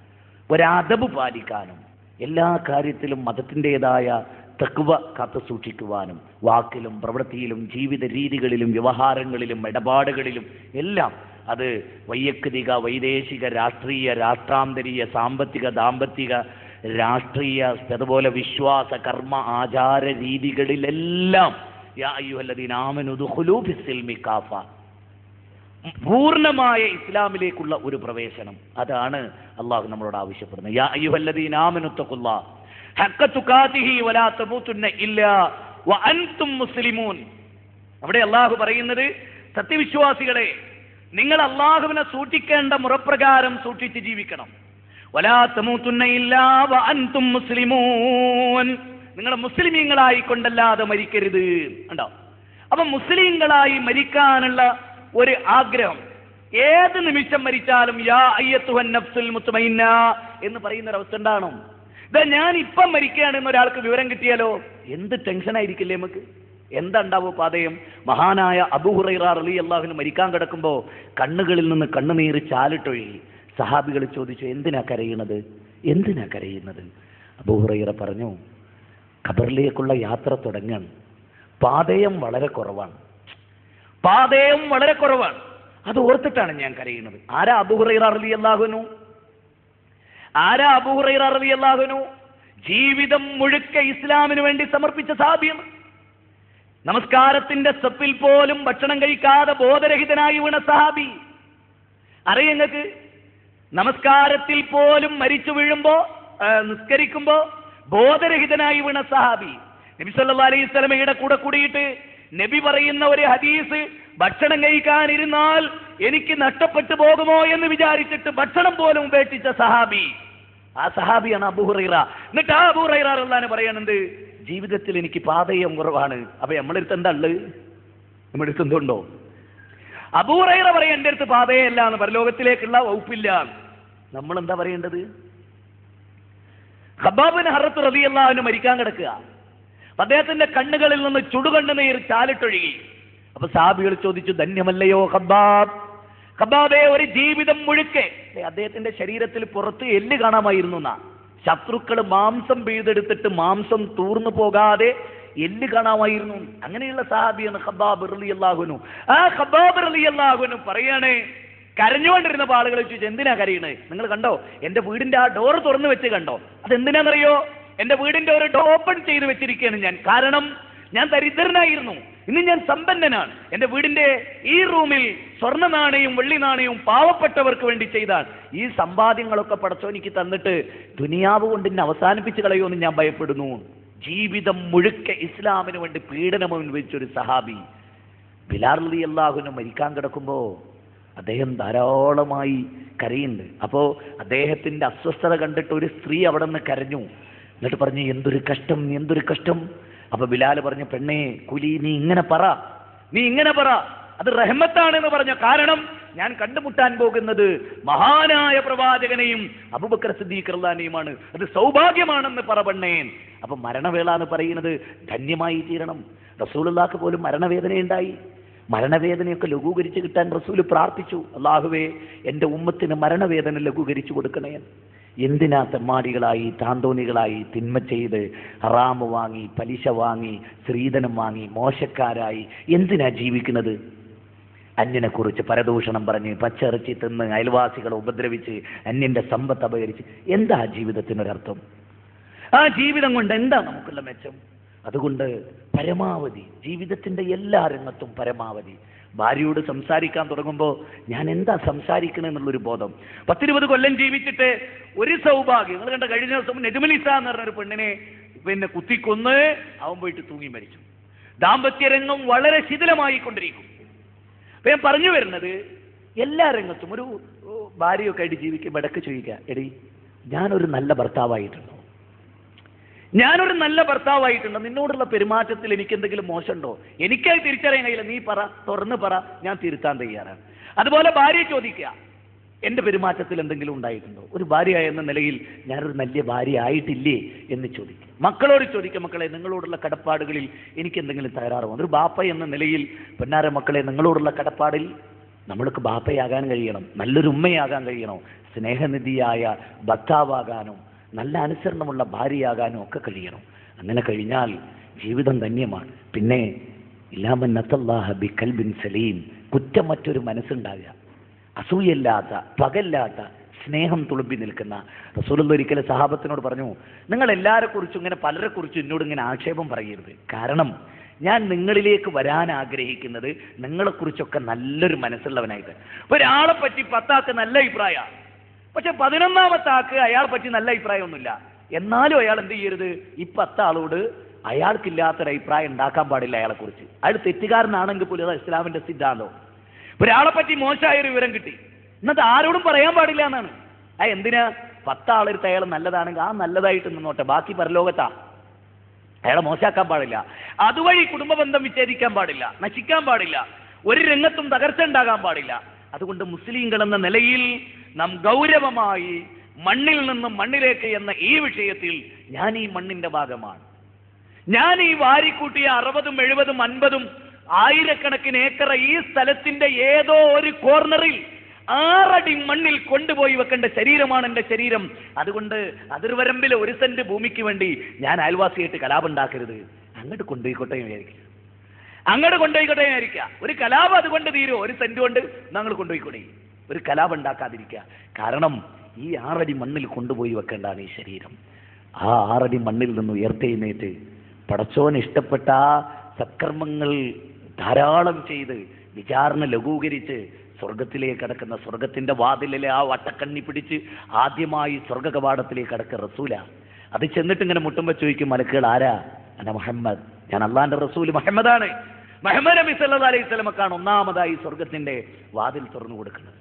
ഒരദബ് പാലിക്കാനും എല്ലാ കാര്യത്തിലും മതത്തിൻ്റെതായ തഖ്വ കാത്തു സൂക്ഷിക്കുവാനും വാക്കിലും പ്രവൃത്തിയിലും ജീവിത രീതികളിലും വ്യവഹാരങ്ങളിലും ഇടപാടുകളിലും എല്ലാം, അത് വൈയക്തിക, വൈദേശിക, രാഷ്ട്രീയ, രാഷ്ട്രാന്തരീയ, സാമ്പത്തിക, ദാമ്പത്തിക, രാഷ്ട്രീയ, അതുപോലെ വിശ്വാസ, കർമ്മ, ആചാര രീതികളിലെല്ലാം യാ അയ്യുഹല്ലദീന ആമനൂ ദുഖുലൂ ഫിസ്സിൽമി കാഫ, പൂർണ്ണമായ ഇസ്ലാമിലേക്കുള്ള ഒരു പ്രവേശനം. അതാണ് അള്ളാഹു നമ്മളോട് ആവശ്യപ്പെടുന്നത്. യാ അയ്യുഹല്ലദീന ആമനൂ തഖുല്ലാഹ ഹഖ്ക തുഖാതിഹി വലാ തമൂതുന്ന ഇല്ലാ വഅൻതും മുസ്ലിമൂൻ. അവിടെ അള്ളാഹു പറയുന്നത്, സത്യവിശ്വാസികളെ, നിങ്ങൾ അള്ളാഹുവിനെ സൂക്ഷിക്കേണ്ട മുറപ്രകാരം സൂക്ഷിച്ച് ജീവിക്കണം. വലാ തമൂതുന്ന ഇല്ലാ വഅൻതും മുസ്ലിമൂൻ, നിങ്ങൾ മുസ്ലിമീങ്ങളായി കൊണ്ടല്ലാതെ മരിക്കരുത്. ഉണ്ടോ? അപ്പൊ മുസ്ലിങ്ങളായി മരിക്കാനുള്ള ഒരു ആഗ്രഹം, ഏത് നിമിഷം മരിച്ചാലും യാ അയ്യത്തുഹൻ നഫ്സുൽ മുത്മഇന്ന എന്ന് പറയുന്ന ഒരവസ്ഥ ഉണ്ടാണോ? ഇതാ ഞാൻ ഇപ്പം മരിക്കുകയാണെന്ന് ഒരാൾക്ക് വിവരം കിട്ടിയാലോ എന്ത് ടെൻഷനായിരിക്കില്ലേ നമുക്ക്? എന്താ ഉണ്ടാവോ പാതയം? മഹാനായ അബൂ ഹുറൈറ റളിയല്ലാഹു അൻഹു മരിക്കാൻ കിടക്കുമ്പോൾ കണ്ണുകളിൽ നിന്ന് കണ്ണുനീര് ചാലിട്ടൊഴുകി. സഹാബികൾ ചോദിച്ചു, എന്തിനാ കരയുന്നത്, എന്തിനാ കരയുന്നത്? അബൂ ഹുറൈറ പറഞ്ഞു, ഖബറിലേക്കുള്ള യാത്ര തുടങ്ങാൻ പാതയം വളരെ കുറവാണ്, പാതയം വളരെ കുറവാണ്, അത് ഓർത്തിട്ടാണ് ഞാൻ കരയുന്നത്. ആരാ അബൂ ഹുറൈറ റളിയല്ലാഹു അൻഹു? ആരാ അബൂ ഹുറൈറ റളിയല്ലാഹു അൻഹു? ജീവിതം മുഴുക്കെ ഇസ്ലാമിന് വേണ്ടി സമർപ്പിച്ച സഹാബിയാണ്. നമസ്കാരത്തിന്റെ സപ്പിൽ പോലും ഭക്ഷണം കഴിക്കാതെ ബോധരഹിതനായി വീണ സഹാബി. അറിയങ്ങൾക്ക് നമസ്കാരത്തിൽ പോലും മരിച്ചു വീഴുമ്പോ, നിസ്കരിക്കുമ്പോ ബോധരഹിതനായി വീണ സഹാബി. നബി സല്ലല്ലാഹു അലൈഹി വസല്ലമയുടെ കൂടെ കൂടിയിട്ട് നബി പറയുന്ന ഒരു ഹദീസ്, ഭക്ഷണം കഴിക്കാനിരുന്നാൽ എനിക്ക് നഷ്ടപ്പെട്ടു പോകുമോ എന്ന് വിചാരിച്ചിട്ട് ഭക്ഷണം പോലും ഉപേക്ഷിച്ച സഹാബി. ആ സഹാബിയാണ് അബൂ ഹുറൈറ. എന്നിട്ട് ആ അബൂ ഹുറൈറ റളിയല്ലാഹു അൻഹു പറയുന്നത്, ജീവിതത്തിൽ എനിക്ക് പാതയം കുറവാണ്. അപ്പൊ നമ്മളെടുത്ത് എന്താ ഉള്ളത്? നമ്മുടെ അടുത്ത് എന്തുണ്ടോ? അബൂ ഹുറൈറ പറയാം, എൻ്റെ അടുത്ത് പാതയല്ല എന്ന്, പരലോകത്തിലേക്കുള്ള വകുപ്പില്ല. നമ്മൾ എന്താ പറയേണ്ടത്? ഖബ്ബാബ് ബിൻ ഹറത്ത് റളിയല്ലാഹു അൻഹു മരിക്കാൻ കിടക്കുക. അദ്ദേഹത്തിന്റെ കണ്ണുകളിൽ നിന്ന് ചുടുകണ്ണുനീർ ചാലിട്ടൊഴുകി. അപ്പൊ സഹാബികൾ ചോദിച്ചു, ധന്യമല്ലയോ ഖബ്ബാബ്, ഖബ്ബാബേ, ഒരു ജീവിതം മുഴുക്കെ അദ്ദേഹത്തിന്റെ ശരീരത്തിൽ പുറത്ത് എല്ല് കാണാമായിരുന്നു എന്നാ. ശത്രുക്കൾ മാംസം പിഴുതെടുത്തിട്ട് മാംസം തൂർന്നു പോകാതെ എല്ല് കാണാമായിരുന്നു. അങ്ങനെയുള്ള സഹാബിയാണ് ഖബ്ബാബ് റളിയല്ലാഹു അൻഹു. ആ ഖബ്ബാബ് റളിയല്ലാഹു അൻഹു പറയാണ്, കരഞ്ഞുകൊണ്ടിരുന്ന ആളുകൾ ചോദിച്ചു, എന്തിനാ കരയണേ? നിങ്ങൾ കണ്ടോ എന്റെ വീടിന്റെ ആ ഡോർ തുറന്നു വെച്ച് കണ്ടോ? അതെന്തിനാണെന്നറിയോ? എന്റെ വീടിന്റെ ഒരു ഡോർ ഓപ്പൺ ചെയ്ത് വെച്ചിരിക്കുകയാണ് ഞാൻ. കാരണം ഞാൻ ദരിദ്രനായിരുന്നു, ഇന്ന് ഞാൻ സമ്പന്നനാണ്. എന്റെ വീടിന്റെ ഈ റൂമിൽ സ്വർണ്ണ നാണയവും വെള്ളി നാണയവും പാവപ്പെട്ടവർക്ക് വേണ്ടി ചെയ്താൽ ഈ സമ്പാദ്യങ്ങളൊക്കെ പടച്ചോനിക്ക് തന്നിട്ട് ദുനിയാവ് കൊണ്ട് എന്നെ അവസാനിപ്പിച്ച് കളയുമെന്ന് ഞാൻ ഭയപ്പെടുന്നു. ജീവിതം മുഴുക്കെ ഇസ്ലാമിന് വേണ്ടി പീഡനം അനുഭവിച്ചൊരു സഹാബി. ബിലാൽ റളിയല്ലാഹു അൻഹു മരിക്കാൻ കിടക്കുമ്പോ അദ്ദേഹം ധാരാളമായി കരയുന്നുണ്ട്. അപ്പോൾ അദ്ദേഹത്തിന്റെ അസ്വസ്ഥത കണ്ടിട്ട് ഒരു സ്ത്രീ അവിടെ നിന്ന് കരഞ്ഞു. എന്നിട്ട് പറഞ്ഞു, എന്തൊരു കഷ്ടം, എന്തൊരു കഷ്ടം. അപ്പൊ ബിലാൽ പറഞ്ഞു, പെണ്ണേ കുലി, നീ ഇങ്ങനെ പറ, നീ ഇങ്ങനെ പറ. അത് റഹ്മത്താണെന്ന് പറഞ്ഞ കാരണം ഞാൻ കണ്ടുമുട്ടാൻ പോകുന്നത് മഹാനായ പ്രവാചകനെയും അബൂബക്കർ സിദ്ദീഖ് റളിയല്ലാഹുവിനെയുമാണ്, അത് സൗഭാഗ്യമാണെന്ന് പറവണ്ണേൻ. അപ്പൊ മരണവേള എന്ന് പറയുന്നത് ധന്യമായി തീരണം. റസൂലുള്ളാഹിക്ക് പോലും മരണവേദനയുണ്ടായി. മരണവേദനയൊക്കെ ലഘൂകരിച്ച് കിട്ടാൻ റസൂൽ പ്രാർത്ഥിച്ചു, അല്ലാഹുവേ എൻ്റെ ഉമ്മത്തിന് മരണവേദന ലഘൂകരിച്ചു കൊടുക്കണേ. എന്തിനാ തെമ്മാടികളായി താന്തോന്നികളായി തിന്മ ചെയ്ത് ഹറാമ് വാങ്ങി പലിശ വാങ്ങി സ്ത്രീധനം വാങ്ങി മോശക്കാരായി എന്തിനാ ജീവിക്കുന്നത്? അന്യനെക്കുറിച്ച് പരദൂഷണം പറഞ്ഞ് പച്ചിറച്ചി തിന്ന് അയൽവാസികളെ ഉപദ്രവിച്ച് അന്യന്റെ സമ്പത്ത് അപഹരിച്ച് എന്താ ജീവിതത്തിനൊരർത്ഥം? ആ ജീവിതം കൊണ്ട് എന്താ നമുക്കുള്ള മെച്ചം? അതുകൊണ്ട് പരമാവധി ജീവിതത്തിന്റെ എല്ലാ രംഗത്തും പരമാവധി ഭാര്യയോട് സംസാരിക്കാൻ തുടങ്ങുമ്പോൾ ഞാൻ എന്താ സംസാരിക്കണമെന്നുള്ളൊരു ബോധം. 10-20 കൊല്ലം ജീവിച്ചിട്ട് ഒരു സൗഭാഗ്യം. നിങ്ങൾ കണ്ട കഴിഞ്ഞ ദിവസം നെജുമലിസ എന്ന് പറഞ്ഞൊരു പെണ്ണിനെ കുത്തിക്കൊന്ന് അവൻ പോയിട്ട് തൂങ്ങി മരിച്ചു. ദാമ്പത്യ രംഗം വളരെ ശിഥിലമായി കൊണ്ടിരിക്കും. അപ്പൊ ഞാൻ പറഞ്ഞു വരുന്നത്, എല്ലാ രംഗത്തും ഒരു ഭാര്യയൊക്കെ ആയിട്ട് ജീവിക്കുമ്പോൾ ഇടയ്ക്ക് ചോദിക്കുക, എടി ഞാനൊരു നല്ല ഭർത്താവായിട്ടുണ്ടോ? ഞാനൊരു നല്ല ഭർത്താവായിട്ടുണ്ടോ? നിന്നോടുള്ള പെരുമാറ്റത്തിൽ എനിക്ക് എന്തെങ്കിലും മോശമുണ്ടോ? എനിക്കത് തിരിച്ചറിയാൻ കഴിയില്ല. നീ പറ, തുറന്ന് പറ, ഞാൻ തിരുത്താൻ തയ്യാറാണ്. അതുപോലെ ഭാര്യയെ ചോദിക്കുക, എൻ്റെ പെരുമാറ്റത്തിൽ എന്തെങ്കിലും ഉണ്ടായിട്ടുണ്ടോ? ഒരു ഭാര്യ എന്ന നിലയിൽ ഞാനൊരു നല്ല ഭാര്യ ആയിട്ടില്ലേ എന്ന് ചോദിക്കുക. മക്കളോട് ചോദിക്കുക, മക്കളെ നിങ്ങളോടുള്ള കടപ്പാടുകളിൽ എനിക്ക് എന്തെങ്കിലും തകരാറ് വന്നു? ഒരു ബാപ്പ എന്ന നിലയിൽ പൊന്നാര മക്കളെ നിങ്ങളോടുള്ള കടപ്പാടിൽ നമ്മൾക്ക് ബാപ്പയാകാൻ കഴിയണം, നല്ലൊരു ഉമ്മയാകാൻ കഴിയണം, സ്നേഹനിധിയായ ഭർത്താവാകാനും നല്ല അനുസരണമുള്ള ഭാര്യയാകാനും ഒക്കെ കഴിയണം. അങ്ങനെ കഴിഞ്ഞാൽ ജീവിതം ധന്യമാണ്. പിന്നെ ഇല്ലാമൻ നത്തല്ലാഹ ബിഖൽബിൻ സലീം, കുറ്റമറ്റൊരു മനസ്സുണ്ടാകുക, അസൂയല്ലാത്ത പകല്ലാത്ത സ്നേഹം തുളുമ്പി നിൽക്കുന്ന. റസൂലുള്ളാഹി ഒരിക്കലും സഹാബത്തിനോട് പറഞ്ഞു, നിങ്ങൾ എല്ലാവരെക്കുറിച്ചും ഇങ്ങനെ പലരെക്കുറിച്ചും എന്നോട് ഇങ്ങനെ ആക്ഷേപം പറയരുത്. കാരണം ഞാൻ നിങ്ങളിലേക്ക് വരാൻ ആഗ്രഹിക്കുന്നത് നിങ്ങളെക്കുറിച്ചൊക്കെ നല്ലൊരു മനസ്സുള്ളവനായിട്ട്. ഒരാളെ പറ്റി 10 ആൾക്ക് നല്ല അഭിപ്രായമാണ്, പക്ഷെ 11ാമത്തെ ആൾക്ക് അയാളെ പറ്റി നല്ല അഭിപ്രായമൊന്നുമില്ല. എന്നാലും അയാൾ എന്ത് ചെയ്യരുത്, ഈ 10 ആളോട് അയാൾക്കില്ലാത്തൊരു അഭിപ്രായം ഉണ്ടാക്കാൻ പാടില്ല അയാളെക്കുറിച്ച്. അയാൾ തെറ്റുകാരനാണെങ്കിൽ പോലും അത് ഇസ്ലാമിന്റെ സിദ്ധാന്തം. ഒരാളെ പറ്റി മോശമായൊരു വിവരം കിട്ടി, എന്നിട്ട് ആരോടും പറയാൻ പാടില്ല എന്നാണ്. എന്തിനാ? 10 ആളെടുത്ത് അയാൾ നല്ലതാണെങ്കിൽ ആ നല്ലതായിട്ട് നിന്നോട്ടെ, ബാക്കി പരലോകത്താ. അയാളെ മോശമാക്കാൻ പാടില്ല. അതുവഴി കുടുംബ ബന്ധം വിച്ഛേദിക്കാൻ പാടില്ല, നശിക്കാൻ പാടില്ല, ഒരു രംഗത്തും തകർച്ച ഉണ്ടാകാൻ പാടില്ല. അതുകൊണ്ട് മുസ്ലിങ്ങൾ എന്ന നിലയിൽ നാം ഗൗരവമായി മണ്ണിൽ നിന്നും മണ്ണിലേക്ക് എന്ന ഈ വിഷയത്തിൽ ഞാൻ ഈ മണ്ണിന്റെ ഭാഗമാണ്. ഞാൻ ഈ വാരിക്കൂട്ടിയ 60, 70, 50 ആയിരക്കണക്കിന് ഏക്കർ ഈ സ്ഥലത്തിന്റെ ഏതോ ഒരു കോർണറിൽ 6 അടി മണ്ണിൽ കൊണ്ടുപോയി വെക്കേണ്ട ശരീരമാണ് എൻ്റെ ശരീരം. അതുകൊണ്ട് അതിർവരമ്പിലെ 1 സെന്റ് ഭൂമിക്ക് വേണ്ടി ഞാൻ അയൽവാസിയായിട്ട് കലാപുണ്ടാക്കരുത്. അങ്ങോട്ട് കൊണ്ടുപോയിക്കോട്ടെ വിചാരിക്കുക, അങ്ങോട്ട് കൊണ്ടുപോയിക്കോട്ടെ വിചാരിക്കുക. ഒരു കലാപം അതുകൊണ്ട് തീരുമോ? 1 സെന്റ് കൊണ്ട് ഞങ്ങൾ കൊണ്ടുപോയിക്കോട്ടെ. ഒരു കലാപം ഉണ്ടാക്കാതിരിക്കുക. കാരണം ഈ 6 അടി മണ്ണിൽ കൊണ്ടുപോയി വെക്കേണ്ടതാണ് ഈ ശരീരം. ആ 6 അടി മണ്ണിൽ നിന്ന് ഉയർത്തെഴുന്നേറ്റ് പടച്ചോന് ഇഷ്ടപ്പെട്ട സത്കർമ്മങ്ങൾ ധാരാളം ചെയ്ത് വിചാരണ ലഘൂകരിച്ച് സ്വർഗത്തിലേക്ക് കടക്കുന്ന, സ്വർഗത്തിന്റെ വാതിലിലെ ആ വട്ടക്കണ്ണി പിടിച്ച് ആദ്യമായി സ്വർഗ കവാടത്തിലേക്ക് കടക്കുക റസൂല. അത് ചെന്നിട്ട് ഇങ്ങനെ മുട്ടുമ്പോൾ ചോദിക്കും മലക്കുകൾ, ആരാ? അന മുഹമ്മദ്, ഞാൻ അള്ളാന്റെ റസൂൽ മുഹമ്മദാണ്. മുഹമ്മദ് നബി സല്ലല്ലാഹു അലൈഹി വസല്ലമക്കാണ് ഒന്നാമതായി സ്വർഗത്തിന്റെ വാതിൽ തുറന്നു കൊടുക്കുന്നത്.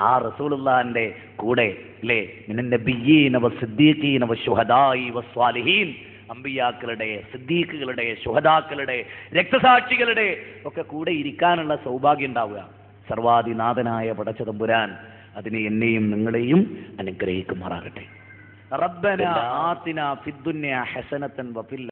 ആ റസൂലുള്ളാഹിന്റെ കൂടെ അല്ലേ മിനൻ നബിയ്യീന വസ്സിദ്ദീഖീന വശുഹദാഇ വസ്വാലിഹീൻ, അമ്പിയാക്കളുടെ, സിദ്ദീഖുകളുടെ, ശുഹദാക്കളുടെ, രക്തസാക്ഷികളുടെ ഒക്കെ കൂടെ ഇരിക്കാനുള്ള സൗഭാഗ്യം ഉണ്ടാവുക. സർവാദിനാഥനായ പടച്ചതമ്പുരാൻ അതിനെ എന്നെയും നിങ്ങളെയും അനുഗ്രഹിക്കുമാറാകട്ടെ. റബ്ബനാ ആതിനാ ഫിദ്ദുന്യാ ഹസനതൻ വഫിൽ